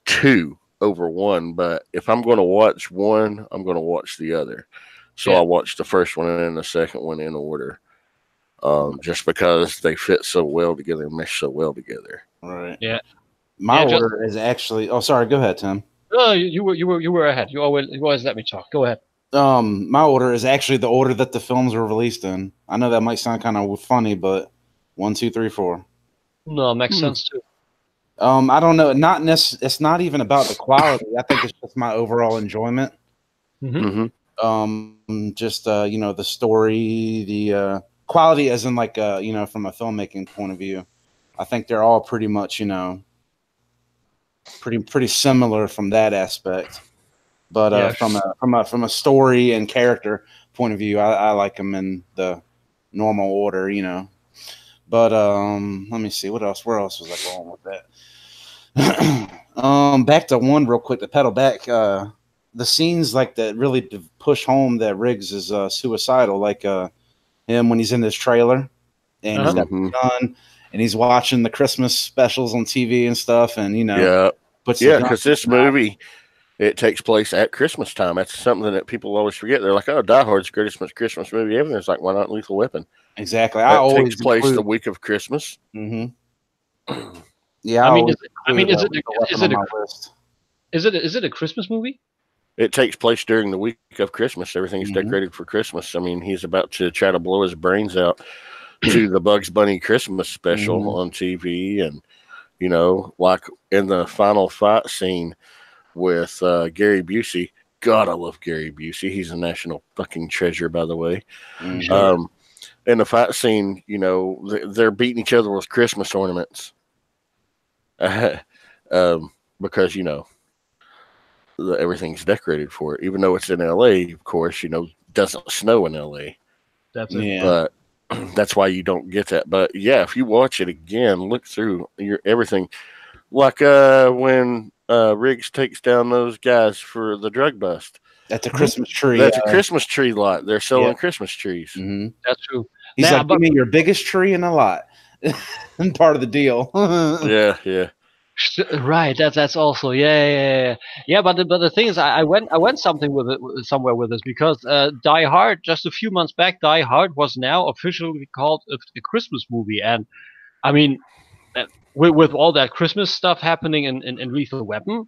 two over one. But if I'm going to watch one, I'm going to watch the other. So Yeah. I watched the first one and then the second one in order, just because they fit so well together, mesh so well together. Right. Yeah. My Yeah, just order is actually. Oh, sorry. Go ahead, Tim. you were ahead. You always let me talk. Go ahead. My order is actually the order that the films were released in. I know that might sound kind of funny, but 1, 2, 3, 4. No, makes sense too. I don't know. It's not even about the quality. I think it's just my overall enjoyment. Mm-hmm. Just you know, the story, the quality, as in like you know, from a filmmaking point of view. I think they're all pretty much, you know, pretty similar from that aspect. But Yes. from a story and character point of view, I like them in the normal order, you know. But let me see what else. Where else was I going with that? Back to one real quick to pedal back. The scenes like that really push home that Riggs is suicidal, like him when he's in this trailer and he's got the gun and he's watching the Christmas specials on TV and stuff, and you know, puts the gun because this movie it takes place at Christmas time. That's something that people always forget. They're like, "Oh, Die Hard's the greatest Christmas movie ever." It's like, why not Lethal Weapon? Exactly. That I always takes place the week of Christmas. Mm-hmm. Yeah, I mean, is it a Christmas movie? It takes place during the week of Christmas. Everything's decorated for Christmas. I mean, he's about to try to blow his brains out to the Bugs Bunny Christmas special on TV, and you know, like in the final fight scene with Gary Busey. God, I love Gary Busey. He's a national fucking treasure, by the way. Sure. In the fight scene, you know, they're beating each other with Christmas ornaments. Because, you know, everything's decorated for it. Even though it's in LA, of course, you know, doesn't snow in LA. That's it. Yeah. But that's why you don't get that. But yeah, if you watch it again, look through your everything. Like when Riggs takes down those guys for the drug bust. That's a Christmas tree. That's a Christmas tree lot. They're selling Christmas trees. Mm-hmm. That's true. He's like, give me your biggest tree in the lot. And part of the deal. Yeah. Right. That's also yeah. But the thing is, I went something with it somewhere with this because Die Hard just a few months back, Die Hard was now officially called a Christmas movie, and I mean, with all that Christmas stuff happening in Lethal Weapon,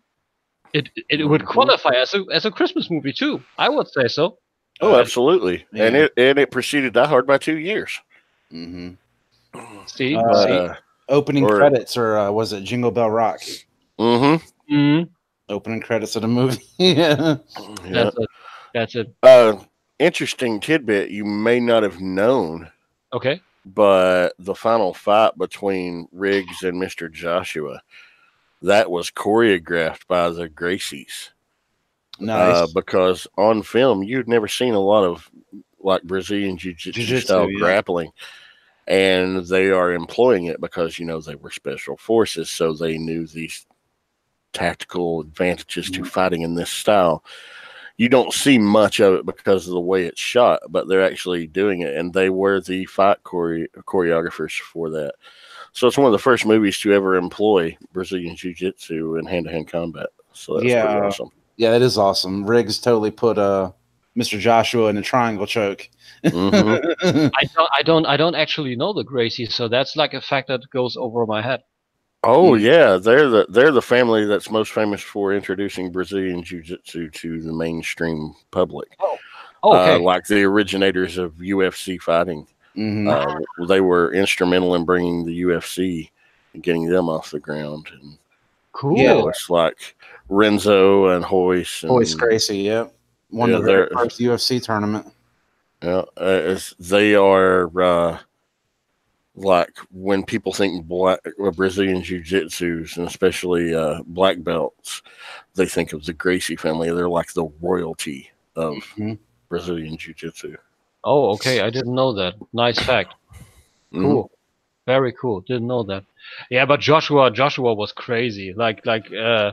it would qualify as a Christmas movie too. I would say so. Oh, absolutely. Yeah. And it preceded Die Hard by 2 years. Mm-hmm. See, opening credits, or was it Jingle Bell Rock? Mm-hmm. Opening credits of the movie. Yeah. That's it. Interesting tidbit you may not have known. Okay. But the final fight between Riggs and Mr. Joshua, that was choreographed by the Gracies. Nice. Because on film, you'd never seen a lot of like Brazilian Jiu-Jitsu style grappling. And they are employing it because, you know, they were special forces. So they knew these tactical advantages to fighting in this style. You don't see much of it because of the way it's shot, but they're actually doing it. And they were the fight choreographers for that. So it's one of the first movies to ever employ Brazilian Jiu-Jitsu in hand-to-hand combat. So that's pretty awesome. Yeah, that is awesome. Riggs totally put Mr. Joshua in a triangle choke. I don't actually know the Gracies, so that's like a fact that goes over my head. Oh yeah, they're the family that's most famous for introducing Brazilian Jiu-Jitsu to the mainstream public. Okay. Like the originators of UFC fighting. They were instrumental in bringing the UFC and getting them off the ground. And, cool. You know, it's like Renzo and Hoist. Hoist Gracie, yep. Won the very first UFC tournament. Yeah, they are like when people think black Brazilian jiu-jitsus, and especially black belts, they think of the Gracie family. They're like the royalty of Brazilian jiu-jitsu. Oh, okay. I didn't know that. Nice fact. Cool. Very cool. Didn't know that. Yeah, but Joshua was crazy. That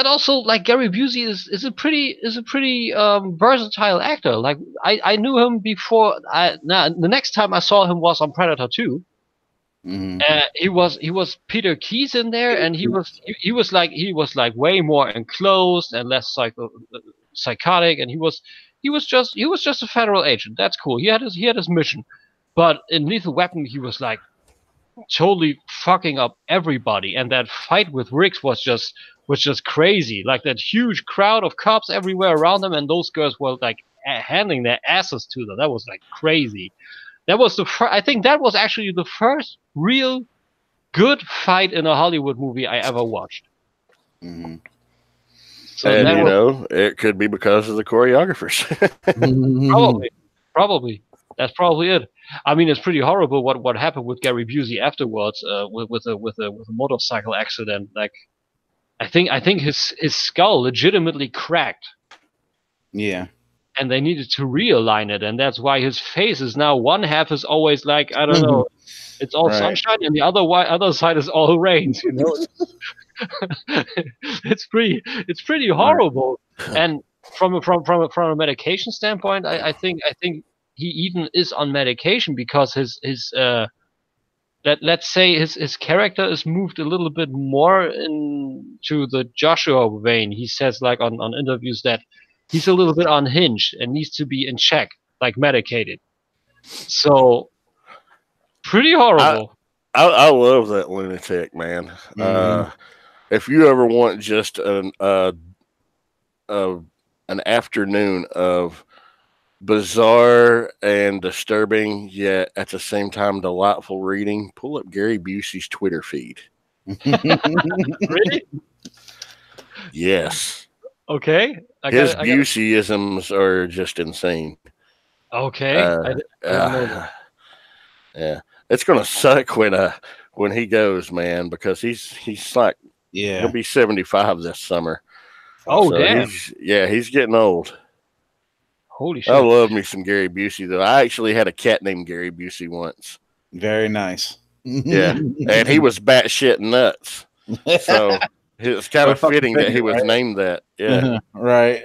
also, like, Gary Busey is a pretty versatile actor. Like, I knew him before. The next time I saw him was on Predator 2. He was Peter Keyes in there, and he was like way more enclosed and less psychotic, and he was just a federal agent. That's cool. He had his mission. But in Lethal Weapon, he was like totally fucking up everybody, and that fight with Riggs was just crazy. Like, that huge crowd of cops everywhere around them, and those girls were like handing their asses to them. That was like crazy. That was I think that was actually the first real good fight in a Hollywood movie I ever watched. So and it could be because of the choreographers. Probably. That's probably it. I mean, it's pretty horrible what happened with Gary Busey afterwards, with a motorcycle accident. Like, I think his skull legitimately cracked. Yeah. And they needed to realign it, and that's why his face is now, one half is always like, I don't know, it's all sunshine, and the other side is all rain. You know, it's pretty horrible. And from a medication standpoint, I think he even is on medication because let's say his character is moved a little bit more into the Joshua vein. He says, like, on interviews, that he's a little bit unhinged and needs to be in check, like medicated. So, pretty horrible. I love that lunatic, man. If you ever want just an afternoon of bizarre and disturbing, yet at the same time delightful reading, pull up Gary Busey's Twitter feed. Really? Yes. Okay. His Buseyisms are just insane. Okay. I didn't know that. Yeah, it's gonna suck when he goes, man, because he's like, he'll be 75 this summer. Oh, so damn. He's getting old. Holy shit. I love me some Gary Busey, though. I actually had a cat named Gary Busey once. Very nice. Yeah, and he was batshit nuts. So it's kind of fitting that he was named that. Yeah, right.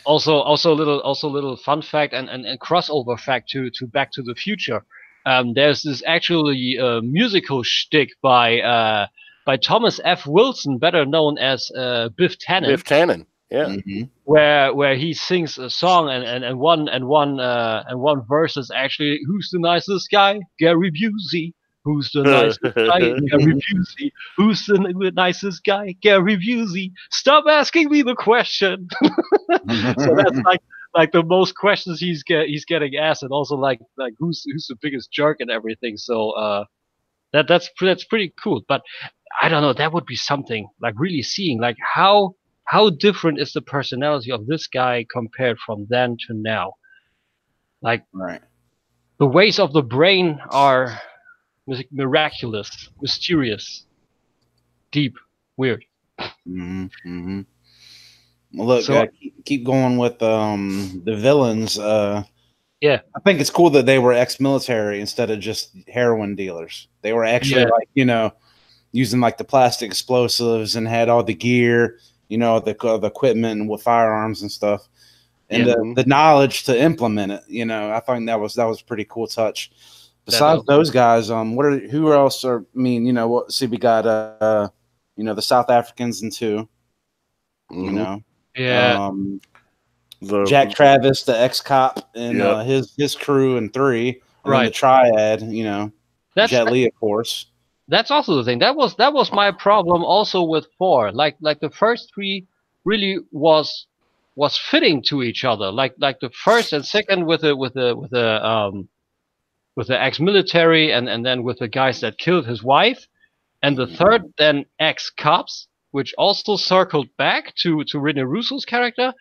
Also a little fun fact and crossover fact to Back to the Future. There's this actually musical shtick by Thomas F. Wilson, better known as Biff Tannen. Biff Tannen. Yeah. Where he sings a song and one verse is actually, who's the nicest guy? Gary Busey. Who's the nicest guy? Gary Busey. Who's the nicest guy? Gary Busey. Stop asking me the question. So that's like the most questions he's getting asked, and also like who's the biggest jerk and everything. So that's pretty cool. But I don't know, that would be something, like, really seeing like how different is the personality of this guy compared from then to now. Like, the ways of the brain are miraculous, mysterious, deep, weird. Well, look, so, keep going with the villains. Yeah, I think it's cool that they were ex-military instead of just heroin dealers. They were actually using like the plastic explosives and had all the gear, the equipment and with firearms and stuff, and the knowledge to implement it. I think that was a pretty cool touch. Besides those guys, who else are? I mean, see, we got the South Africans in 2. Jack Travis, the ex-cop, and his crew in 3, and the Triad. Jet Li, of course. That's also the thing. That was my problem also with 4. Like the first 3 really was fitting to each other. Like the first and second with the ex-military and then with the guys that killed his wife, and the third then ex-cops, which also circled back to Rene Russo's character,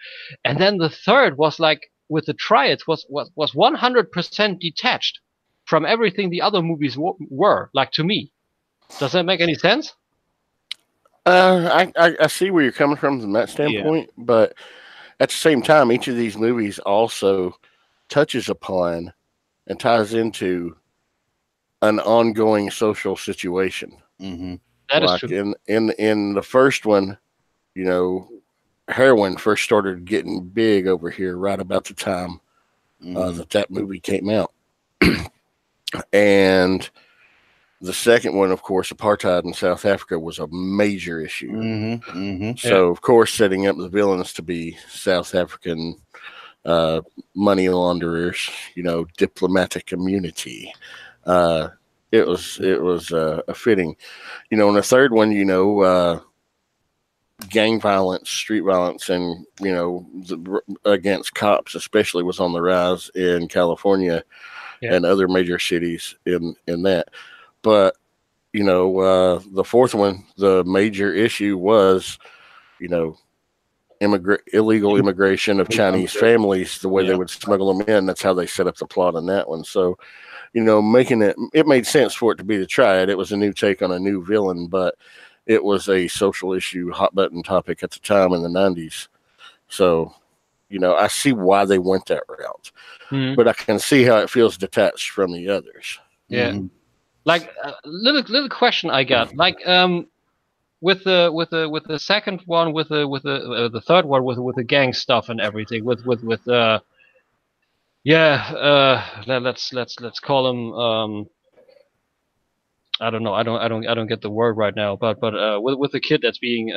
and then the third was like with the Triads was 100% detached from everything the other movies were. Like, to me, does that make any sense? I see where you're coming from that standpoint, but at the same time, each of these movies also touches upon and ties into an ongoing social situation. Mm-hmm. That is Like true. in the first one, you know, heroin first started getting big over here right about the time that movie came out, and the second one, of course, apartheid in South Africa was a major issue. Mm-hmm. Mm-hmm. So, of course, setting up the villains to be South African money launderers, you know, diplomatic immunity. It was a fitting, you know. In the third one, you know, gang violence, street violence, and you know, against cops, especially, was on the rise in California and other major cities in that. But you know, the fourth one, the major issue was, you know, illegal immigration of Chinese families, the way they would smuggle them in. That's how they set up the plot on that one. So, you know, it made sense for it to be the Triad. It was a new take on a new villain, but it was a social issue, hot button topic at the time in the 90s. So, you know, I see why they went that route, but I can see how it feels detached from the others. Yeah. Mm-hmm. Like, little question I got. Like, with the second one, with the third one, with the gang stuff and everything, let's call him, I don't know, I don't get the word right now, but with the kid that's being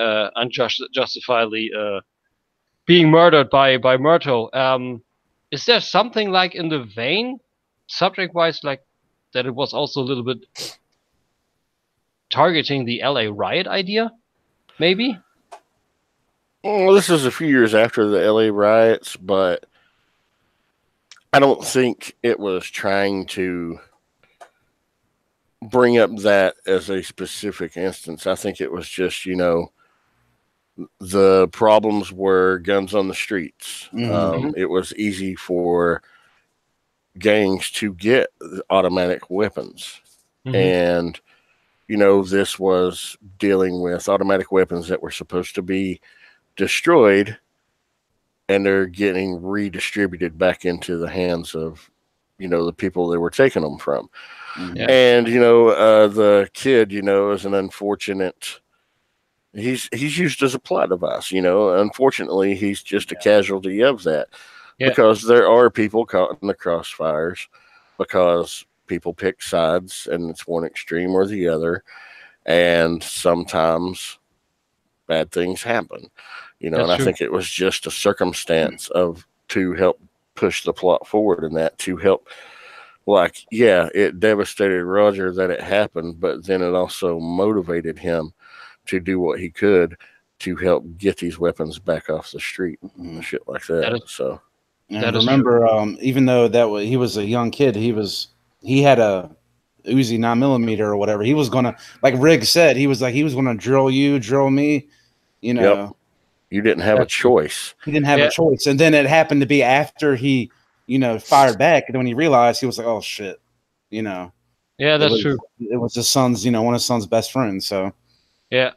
justifiably being murdered by Myrtle. Is there something like in the vein, subject wise, like that it was also a little bit targeting the LA riot idea, maybe? Well, this is a few years after the LA riots, but I don't think it was trying to bring up that as a specific instance. I think it was just, you know, the problems were guns on the streets. It was easy for gangs to get automatic weapons. And, you know, this was dealing with automatic weapons that were supposed to be destroyed, and they're getting redistributed back into the hands of, you know, the people they were taking them from. And, you know, the kid, you know, is an unfortunate, he's used as a plot device, you know. Unfortunately, he's just a casualty of that, because there are people caught in the crossfires because people pick sides and it's one extreme or the other, and sometimes bad things happen, you know. That's and I true. think it was just a circumstance of to help push the plot forward, and that to help, like, yeah, it devastated Roger that it happened, but then it also motivated him to do what he could to help get these weapons back off the street and shit like that. So, and remember, even though he was a young kid, he had a Uzi 9mm or whatever. He was gonna, like Riggs said, he was gonna drill you, drill me, you know. Yep. You didn't have a choice. He didn't have a choice, and then it happened to be after he, you know, fired back, and when he realized, he was like, "Oh shit," you know. Yeah, that's true. It was his son's, you know, one of his son's best friends. So yeah,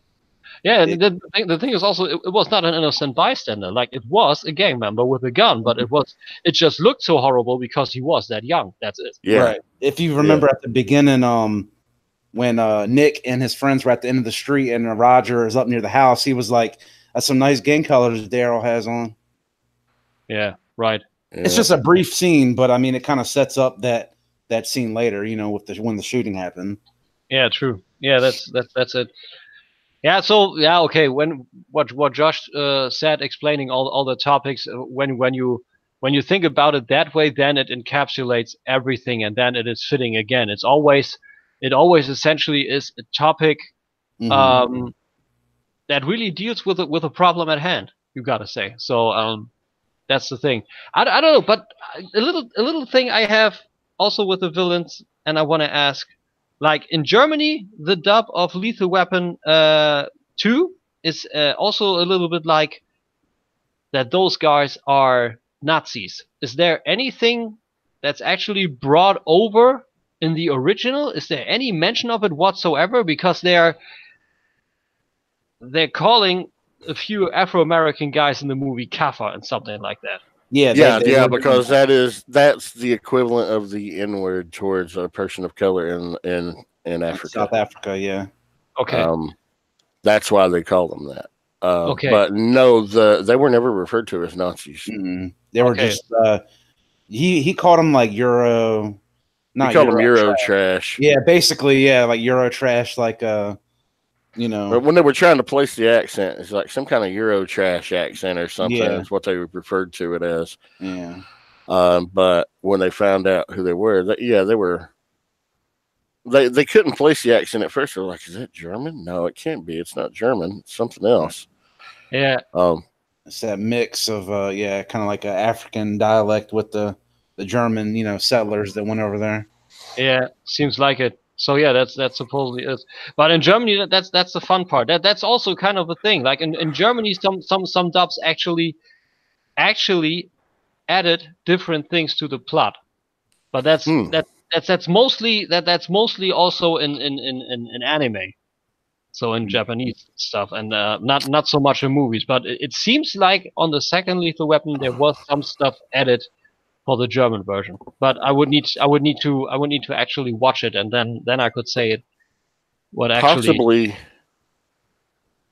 and the thing is also, it was not an innocent bystander. Like, it was a gang member with a gun, but it just looked so horrible because he was that young. That's it. Yeah. Right. If you remember at the beginning, when Nick and his friends were at the end of the street and Roger is up near the house, he was like, "That's some nice gang colors Daryl has on." Yeah, right. It's just a brief scene, but I mean, it kind of sets up that scene later, you know, with when the shooting happened. Yeah, true. Yeah, that's it. Yeah, so yeah, okay. When what Josh said, explaining all the topics, when you think about it that way, then it encapsulates everything, and then it is fitting again. It always essentially is a topic that really deals with a problem at hand. You gotta say. So that's the thing. I don't know, but a little thing I have also with the villains, and I want to ask. Like, in Germany, the dub of Lethal Weapon 2 is also a little bit like that those guys are Nazis. Is there anything that's actually brought over in the original? Is there any mention of it whatsoever? Because they're calling a few Afro-American guys in the movie Kaffa and something like that. Yeah, Yeah, they yeah, were because doing that's the equivalent of the N word towards a person of color in that. Africa. South Africa, yeah. Okay. That's why they call them that. Okay. But no, they were never referred to as Nazis. They were Okay. just he called them like Euro, He not called them Euro Euro trash. trash. Yeah, basically, yeah, like Euro trash, like you know. But when they were trying to place the accent, it's like some kind of Euro trash accent or something. Yeah. Is what they referred to it as. Yeah. But when they found out who they were, they were. They couldn't place the accent at first. They were like, "Is that German? No, it can't be. It's not German. It's something else." Yeah. It's that mix of yeah, kind of like an African dialect with the German, you know, settlers that went over there. Yeah. Seems like it. So yeah, that's supposedly it. But in Germany, that's the fun part. That's also kind of a thing. Like in Germany, some dubs actually added different things to the plot. But that's mostly also in anime. So in Japanese stuff, and not so much in movies. But it seems like on the second Lethal Weapon there was some stuff added for the German version. But I would need to actually watch it, and then I could say it. What actually?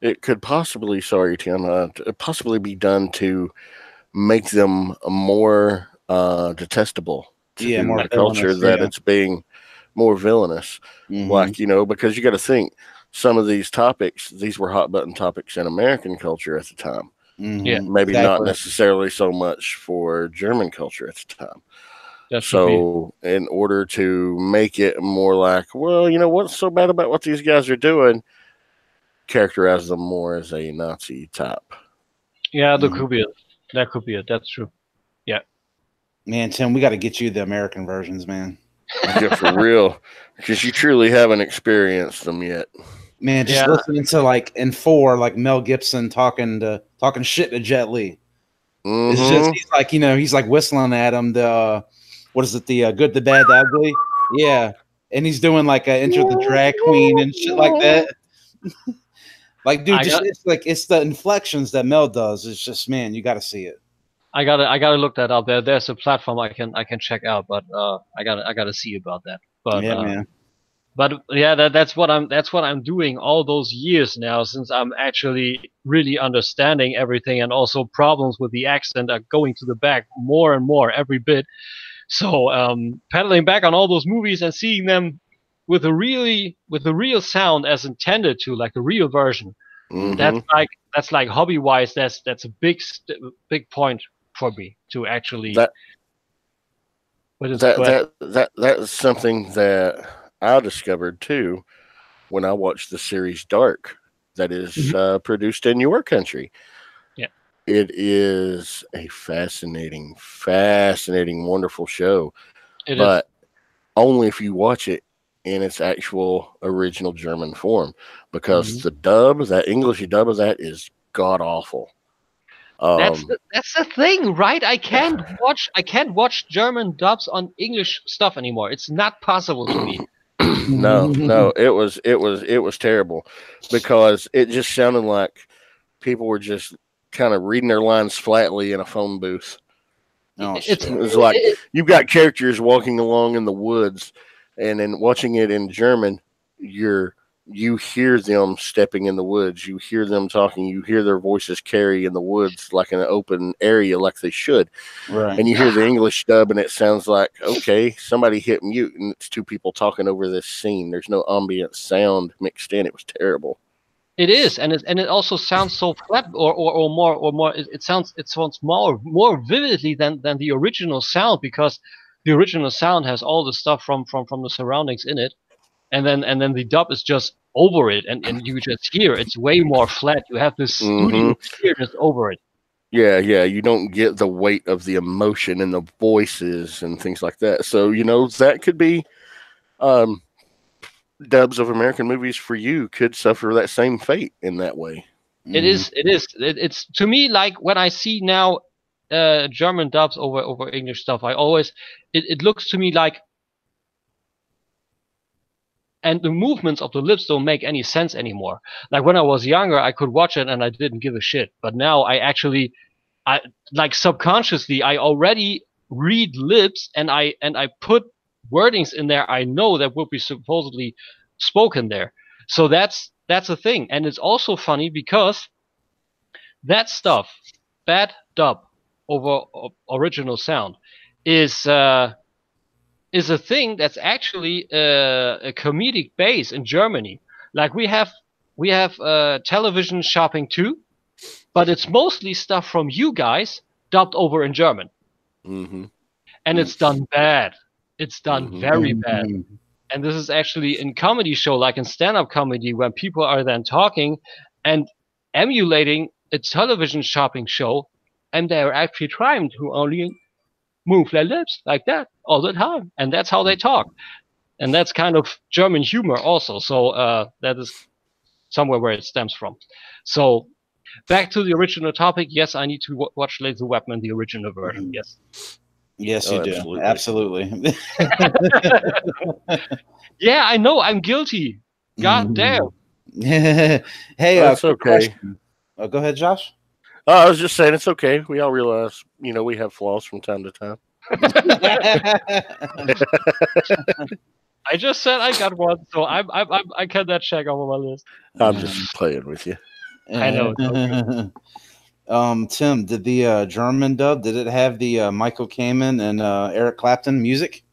It could possibly, sorry, Tim, possibly be done to make them more detestable to Yeah, more the culture villainous, that yeah. it's being more villainous. Like, because you got to think some of these topics, these were hot button topics in American culture at the time. Yeah, Maybe exactly. not necessarily so much for German culture at the time. that should So, in order to make it more like, well, what's so bad about what these guys are doing, characterize them more as a Nazi type. Yeah, that could be it. That could be it. That's true. Yeah. Man, Tim, we got to get you the American versions, man. Yeah, for real, because you truly haven't experienced them yet. Man, just listening to like in 4, like Mel Gibson talking shit to Jet Li. It's just he's like, he's like whistling at him. The what is it? The good, the bad, the ugly. Yeah, and he's doing like a Enter the Drag Queen and shit like that. Like, dude, it's the inflections that Mel does. It's just, man, you got to see it. I gotta look that up. There's a platform I can check out, but I gotta see about that. But yeah, man. But yeah, that's what I'm doing all those years now, since I'm actually really understanding everything, and also problems with the accent are going to the back more and more every bit. So pedaling back on all those movies and seeing them with the real sound as intended to, like the real version. That's like hobby wise. That's a big point for me to actually. That's something that I discovered too when I watched the series Dark, that is produced in your country. Yeah, it is a fascinating, wonderful show. But only if you watch it in its actual original German form, because that English dub of that is god awful. That's the thing, right? I can't watch German dubs on English stuff anymore. It's not possible to me. No, it was terrible, because it just sounded like people were just kind of reading their lines flatly in a phone booth. Oh, it was like you've got characters walking along in the woods, and then watching it in German, you hear them stepping in the woods, you hear them talking, you hear their voices carry in the woods like an open area like they should. Right. And you hear the English dub and it sounds like, okay, somebody hit mute and it's two people talking over this scene. There's no ambient sound mixed in. It was terrible. It is, and it also sounds so flat, or more. It sounds more vividly than the original sound, because the original sound has all the stuff from the surroundings in it, and then the dub is just over it, and you just hear it's way more flat. You have this studio clearness over it. Yeah, you don't get the weight of the emotion and the voices and things like that. So that could be. Dubs of American movies for you could suffer that same fate in that way. It is. It's to me like when I see now German dubs over English stuff. It looks to me like and the movements of the lips don't make any sense anymore. Like when I was younger, I could watch it and I didn't give a shit. But now I like subconsciously, I already read lips and I put wordings in there I know that will be supposedly spoken there. So that's a thing. And it's also funny because that stuff, bad dub over original sound, is a thing that's actually a comedic base in Germany. Like we have television shopping too, but it's mostly stuff from you guys dubbed over in German, and it's done bad. It's done very bad. And this is actually in comedy show, like in stand-up comedy, when people are then talking and emulating a television shopping show, and they're actually trying to only move their lips like that all the time, and that's how they talk. And that's kind of German humor also. So that is somewhere where it stems from. So back to the original topic. Yes, I need to watch Lethal Weapon, the original version. Yes. Yes, you do. Absolutely. Yeah, I know. I'm guilty. God damn. Hey, that's okay. Oh, go ahead, Josh. I was just saying it's okay. We all realize, we have flaws from time to time. I just said I got one, so I cannot check off my list. I'm just playing with you. I know. Tim, did the German dub, did it have the Michael Kamen and Eric Clapton music?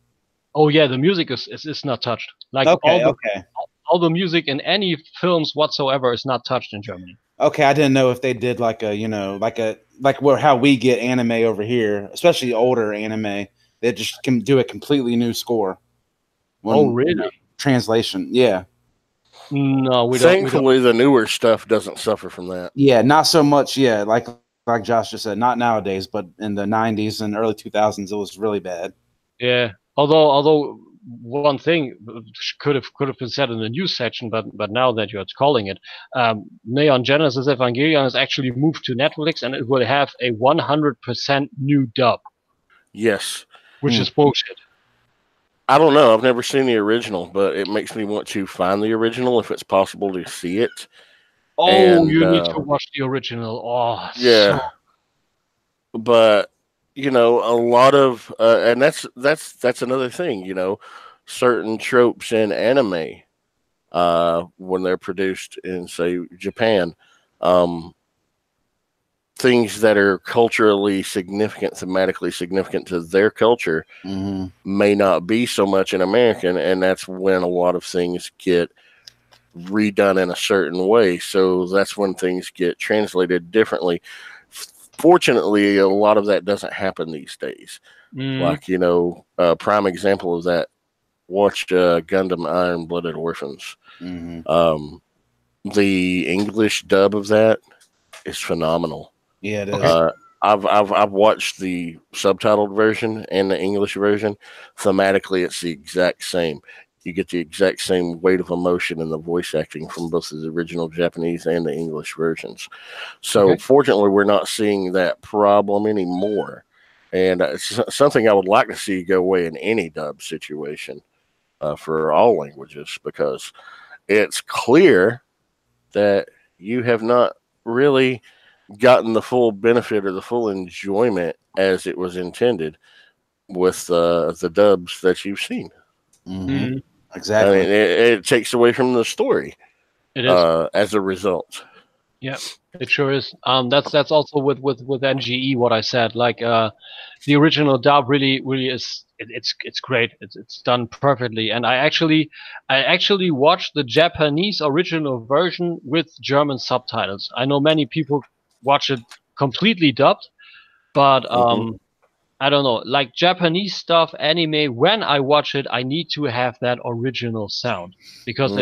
Oh yeah, the music is not touched. Like all the music in any films whatsoever is not touched in Germany. Okay, I didn't know if they did like how we get anime over here, especially older anime. They just can do a completely new score. Oh really? Translation, yeah. No, we don't. Thankfully, the newer stuff doesn't suffer from that. Yeah, not so much. Yeah, like Josh just said, not nowadays, but in the 90s and early 2000s, it was really bad. Yeah, although one thing could have been said in the news section, but now that you're calling it, Neon Genesis Evangelion has actually moved to Netflix, and it will have a 100% new dub. Yes, which is bullshit. I don't know. I've never seen the original, but it makes me want to find the original if it's possible to see it. Oh, and, you need to watch the original. Oh, yeah. But a lot of and that's another thing. Certain tropes in anime, when they're produced in, say, Japan, things that are culturally significant, thematically significant to their culture, may not be so much in American, and that's when a lot of things get redone in a certain way. So that's when things get translated differently. Fortunately, a lot of that doesn't happen these days. Like, a prime example of that, watch Gundam Iron-Blooded Orphans. The English dub of that is phenomenal. Yeah, it is. I've watched the subtitled version and the English version. Thematically, it's the exact same. You get the exact same weight of emotion in the voice acting from both the original Japanese and the English versions. So, fortunately, we're not seeing that problem anymore. And it's something I would like to see go away in any dub situation for all languages, because it's clear that you have not really gotten the full benefit or the full enjoyment as it was intended with the dubs that you've seen. Exactly. I mean, it takes away from the story. It is as a result. Yeah, it sure is. That's also with NGE what I said. Like the original dub really is. It's great. It's done perfectly. And I actually watched the Japanese original version with German subtitles. I know many people watch it completely dubbed, but I don't know. Like Japanese stuff, anime, when I watch it, I need to have that original sound, because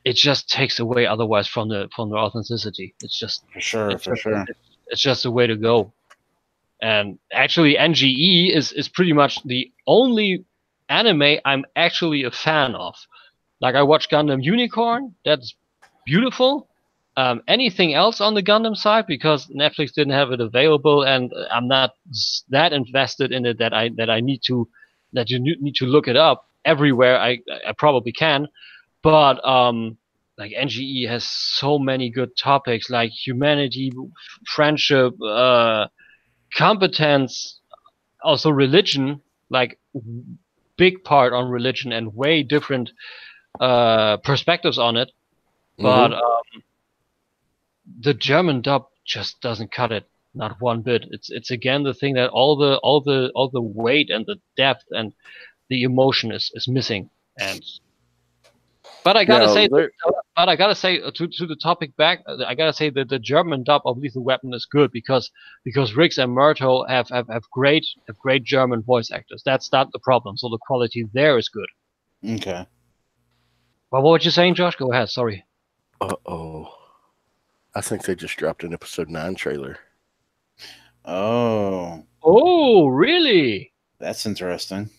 it just takes away otherwise from the authenticity. It's just for sure. It's just the way to go. And actually, NGE is pretty much the only anime I'm actually a fan of. Like I watched Gundam Unicorn, that's beautiful. Anything else on the Gundam side, because Netflix didn't have it available, and I'm not that invested in it that you need to look it up. everywhere I probably can, but like NGE has so many good topics like humanity, friendship, competence, also religion, like big part on religion and way different perspectives on it. But the German dub just doesn't cut it, not one bit. It's again the thing that all the weight and the depth and the emotion is missing. And but I gotta say, to the topic back, I gotta say that the German dub of Lethal Weapon is good because Riggs and Murtaugh have great German voice actors. That's not the problem. So the quality there is good. Okay. Well, what were you saying, Josh? Go ahead. Sorry. I think they just dropped an episode 9 trailer. Oh. Oh, really? That's interesting.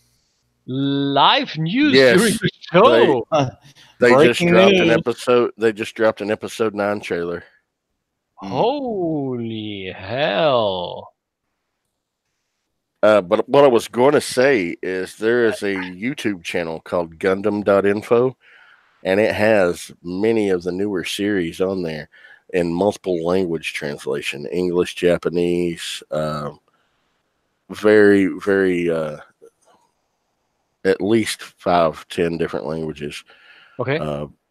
Live news Yes, during the show. They just Breaking dropped news. an episode. They just dropped an episode 9 trailer. Holy hell! But what I was going to say is there is a YouTube channel called Gundam.info, and it has many of the newer series on there in multiple language translation: English, Japanese, very, very, at least 5-10 different languages. Okay.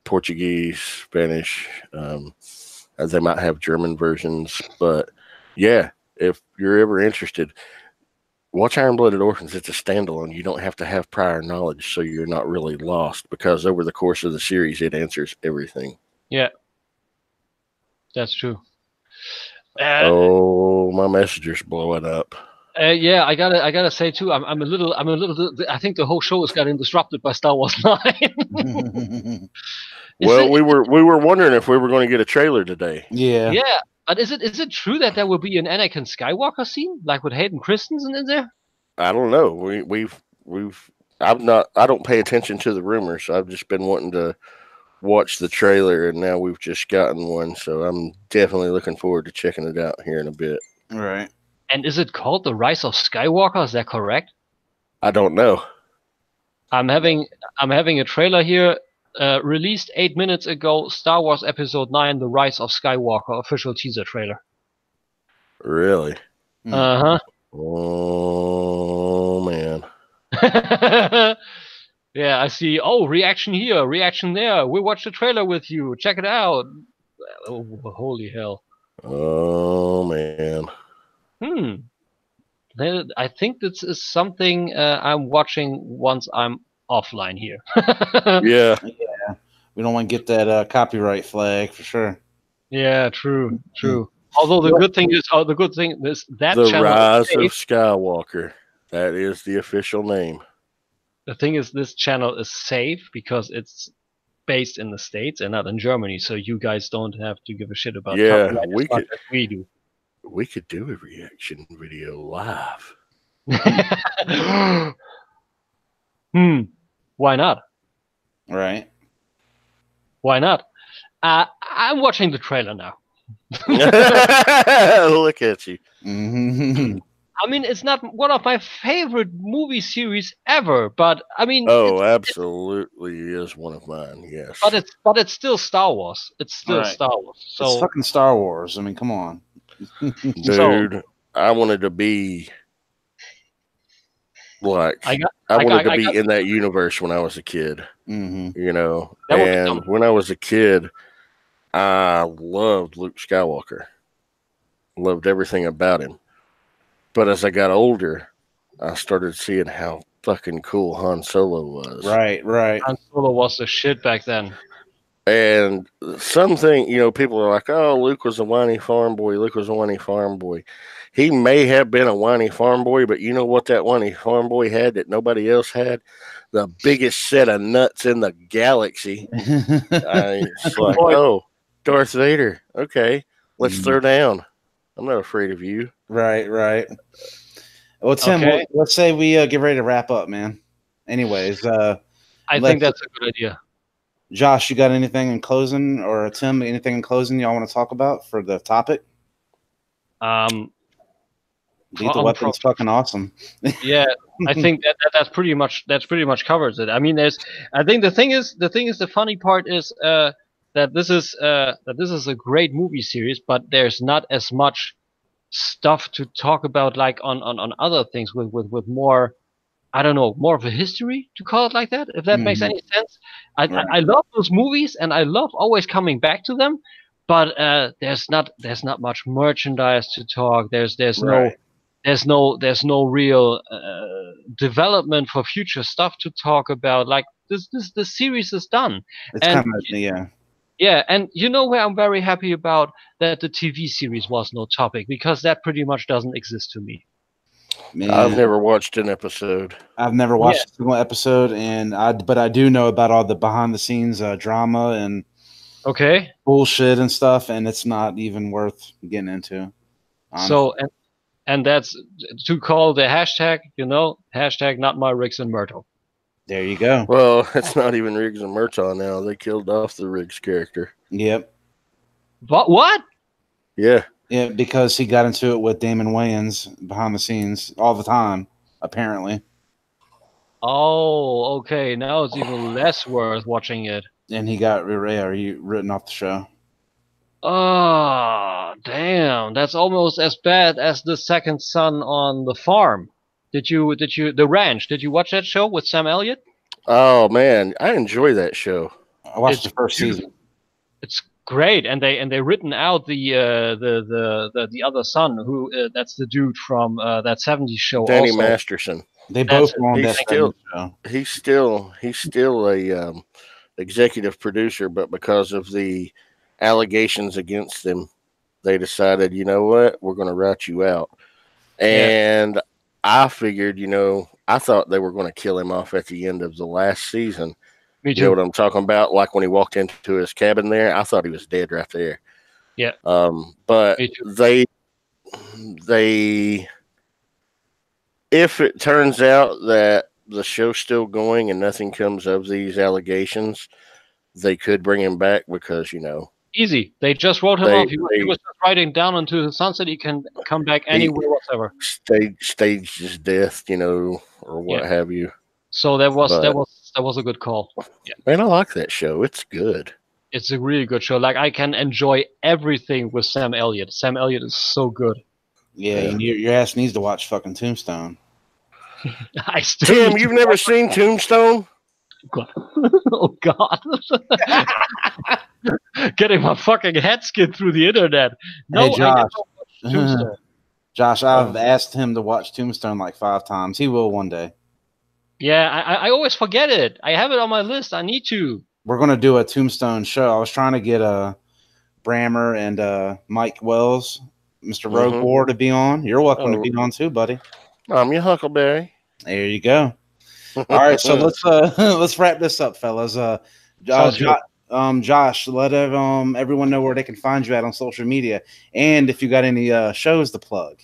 Portuguese, Spanish. They might have German versions, but yeah, if you're ever interested, watch Iron Blooded Orphans. It's a standalone. You don't have to have prior knowledge, so you're not really lost, because over the course of the series, it answers everything. Yeah, that's true. Oh, my messenger's blowing up. Yeah, I gotta say too. I'm a little. I think the whole show is getting disrupted by Star Wars 9. Well, we were wondering if we were going to get a trailer today. Yeah. Yeah, but is it true that there will be an Anakin Skywalker scene, like with Hayden Christensen in there? I don't know. I don't pay attention to the rumors. I've just been wanting to watch the trailer, and now we've just gotten one, so I'm definitely looking forward to checking it out here in a bit. All right. And is it called The Rise of Skywalker? Is that correct? I don't know. I'm having a trailer here. Released 8 minutes ago, Star Wars Episode 9: The Rise of Skywalker official teaser trailer. Really? Uh-huh. Oh, man. Yeah, I see. Oh, reaction here, reaction there. We watched the trailer with you. Check it out. Oh, holy hell. Oh, man. I think this is something I'm watching once I'm offline here. Yeah. We don't want to get that copyright flag for sure. Yeah, true. Although the good thing is that The channel Rise is of safe. Skywalker. That is the official name. The thing is, this channel is safe because it's based in the States and not in Germany, so you guys don't have to give a shit about copyright as much as we do. We could do a reaction video live. Why not? Right. Why not? I'm watching the trailer now. Look at you. Mm-hmm. I mean, it's not one of my favorite movie series ever, but I mean, Oh, absolutely is one of mine. Yes, but it's still Star Wars. It's still Right. Star Wars. So It's fucking Star Wars. I mean, come on. dude, I wanted to be like I wanted to be in that universe when I was a kid. Mm-hmm. You know, That would be and when I was a kid, I loved Luke Skywalker. Loved everything about him. But as I got older, I started seeing how fucking cool Han Solo was. Right. Han Solo was the shit back then. And something, you know, people are like, oh, Luke was a whiny farm boy. Luke was a whiny farm boy. He may have been a whiny farm boy, but you know what that whiny farm boy had that nobody else had? The biggest set of nuts in the galaxy. It's like, oh, Darth Vader. Okay, let's throw down. I'm not afraid of you. Right. Well, Tim, Okay. let's say we get ready to wrap up, man. Anyways, I think that's a good idea. Josh, you got anything in closing, or Tim, anything in closing y'all want to talk about for the topic? Lethal Weapon's fucking awesome. Yeah, I think that's pretty much covers it. I mean, I think the thing is the funny part is that this is a great movie series, but there's not as much stuff to talk about like on other things with more, I don't know, more of a history, to call it like that, if that makes any sense. I love those movies and I love always coming back to them, but there's not much merchandise to talk. There's no real development for future stuff to talk about. Like this series is done. It's kind of Yeah, and you know where I'm very happy about that the TV series was no topic, because that pretty much doesn't exist to me. Man, I've never watched an episode. I've never watched a single episode, but I do know about all the behind the scenes drama and bullshit and stuff, and it's not even worth getting into. Honestly. So and that's to call the hashtag, hashtag not my Riggs and Myrtle. There you go. Well, it's not even Riggs and Murtaugh now. They killed off the Riggs character. Yep. What? Yeah. Yeah, because he got into it with Damon Wayans behind the scenes all the time, apparently. Oh, okay. Now it's even less worth watching it. And he got written off the show. Oh, damn. That's almost as bad as the second son on the farm. The Ranch, did you watch that show with Sam Elliott? Oh man, I enjoy that show. I watched the first season. It's great, and they written out the other son, who that's the dude from that '70s show. Danny also. Masterson. They both were on that show. He's still a executive producer, but because of the allegations against them, they decided, you know what, we're going to write you out. And I figured, I thought they were going to kill him off at the end of the last season. Me too. You know what I'm talking about? Like when he walked into his cabin there, I thought he was dead right there. Yeah. But they, if it turns out that the show's still going and nothing comes of these allegations, they could bring him back because, easy. They just wrote him off. He was just writing down into the sunset. He can come back anywhere whatsoever. Staged his death, or what have you. So that was a good call. Yeah. Man, I like that show. It's good. It's a really good show. Like, I can enjoy everything with Sam Elliott. Sam Elliott is so good. Yeah, and your ass needs to watch fucking Tombstone. Tim, you've never seen Tombstone? God. Oh God. Getting my fucking head skinned through the internet. No, hey, Josh, I've asked him to watch Tombstone like 5 times. He will one day. Yeah, I always forget it. I have it on my list. I need to. We're going to do a Tombstone show. I was trying to get Brammer and Mike Wells, Mr. Rogue War, to be on. You're welcome to be on too, buddy. I'm your Huckleberry. There you go. All right, so let's wrap this up, fellas. Josh, let everyone know where they can find you at on social media, and if you got any shows to plug.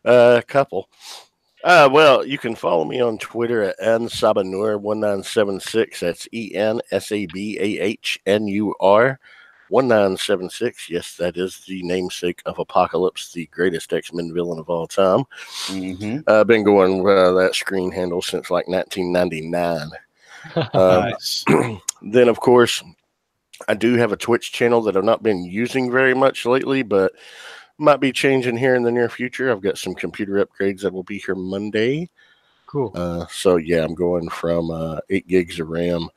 A couple. Well, you can follow me on Twitter at nsabanur1976. That's ENSABAHNUR 1976. Yes, that is the namesake of Apocalypse, the greatest X-Men villain of all time. I've been going that screen handle since like 1999. Nice. Then, of course, I do have a Twitch channel that I've not been using very much lately, but might be changing here in the near future. I've got some computer upgrades that will be here Monday. Cool. So, yeah, I'm going from 8 gigs of RAM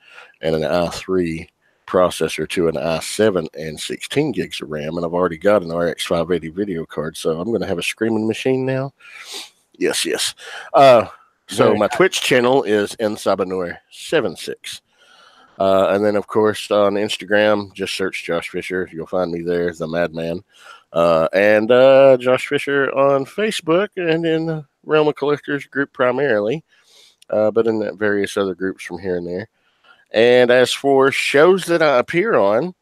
and an i3 processor to an i7 and 16 gigs of RAM, and I've already got an RX 580 video card, so I'm going to have a screaming machine now. Yes. So my Twitch channel is nsabanur76. And then, of course, on Instagram, just search Josh Fisher. You'll find me there, the Madman. And Josh Fisher on Facebook and in the Realm of Collectors group primarily, but in various other groups from here and there. And as for shows that I appear on,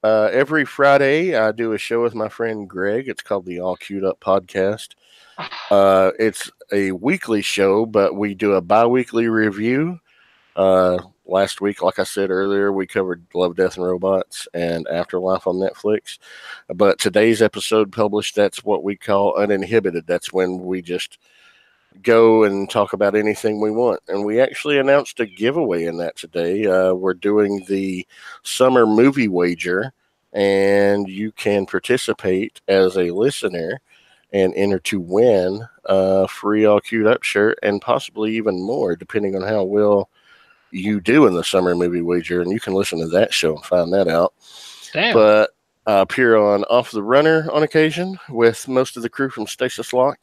every Friday I do a show with my friend Greg. It's called the All Queued Up Podcast. It's a weekly show, but we do a bi-weekly review. last week, like I said earlier, we covered Love, Death, and Robots and Afterlife on Netflix. But today's episode published, that's what we call uninhibited. That's when we just go and talk about anything we want. And we actually announced a giveaway in that today. We're doing the summer movie wager, and you can participate as a listener and enter to win a free All Queued Up shirt and possibly even more, depending on how well you do in the summer movie wager. And you can listen to that show and find that out. Damn. But I appear on Off the Runner on occasion with most of the crew from Stasis Lock.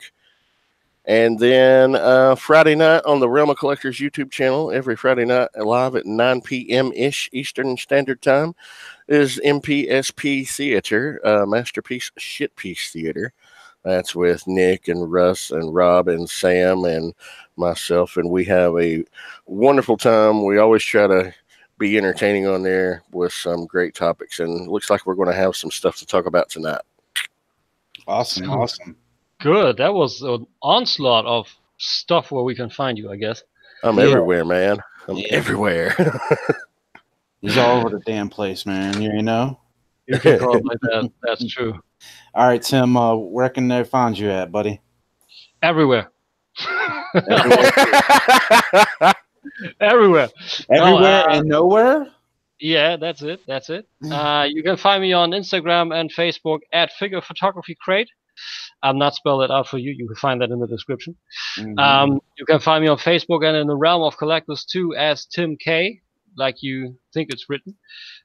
And then Friday night on the Realm of Collectors YouTube channel, every Friday night live at 9 p.m.-ish Eastern Standard Time, is MPSP Theater, Masterpiece Shitpiece Theater. That's with Nick and Russ and Rob and Sam and myself, and we have a wonderful time. We always try to be entertaining on there with some great topics, and it looks like we're going to have some stuff to talk about tonight. Awesome, awesome. Good. That was an onslaught of stuff where we can find you, I guess. I'm everywhere, man. I'm everywhere. He's all over the damn place, man. You know? You can call it like that. That's true. All right, Tim, where can they find you at, buddy? Everywhere. Everywhere Everywhere. and nowhere? Yeah, that's it. That's it. You can find me on Instagram and Facebook at Figure Photography Crate. I'm not spelled it out for you. You can find that in the description. Mm-hmm. You can find me on Facebook and in the Realm of Collectors too as Tim K, like you think it's written.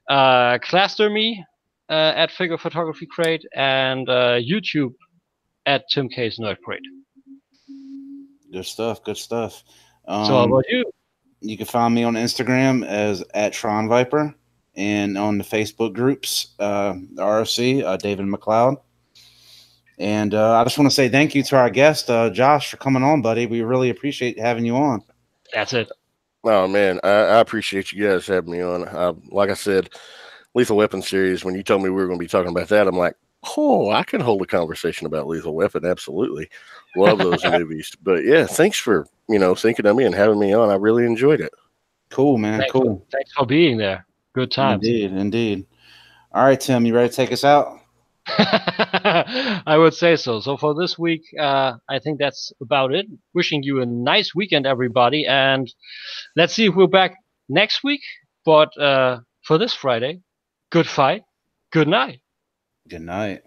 Cluster me at Figure Photography Crate, and YouTube at Tim K's Nerd Crate. Good stuff. Good stuff. So how about you? You can find me on Instagram as at Tron Viper, and on the Facebook groups, the ROC, David McLeod. And I just want to say thank you to our guest, Josh, for coming on, buddy. We really appreciate having you on. That's it. Oh, man, I appreciate you guys having me on. Like I said, Lethal Weapon series, when you told me we were going to be talking about that, I'm like, oh, I can hold a conversation about Lethal Weapon. Absolutely. Love those movies. But, yeah, thanks for, thinking of me and having me on. I really enjoyed it. Cool, man. Cool. Thanks for being there. Good times. Indeed. All right, Tim, you ready to take us out? I would say so. So for this week, I think that's about it. Wishing you a nice weekend, everybody. And let's see if we're back next week. But for this Friday, good fight. Good night. Good night.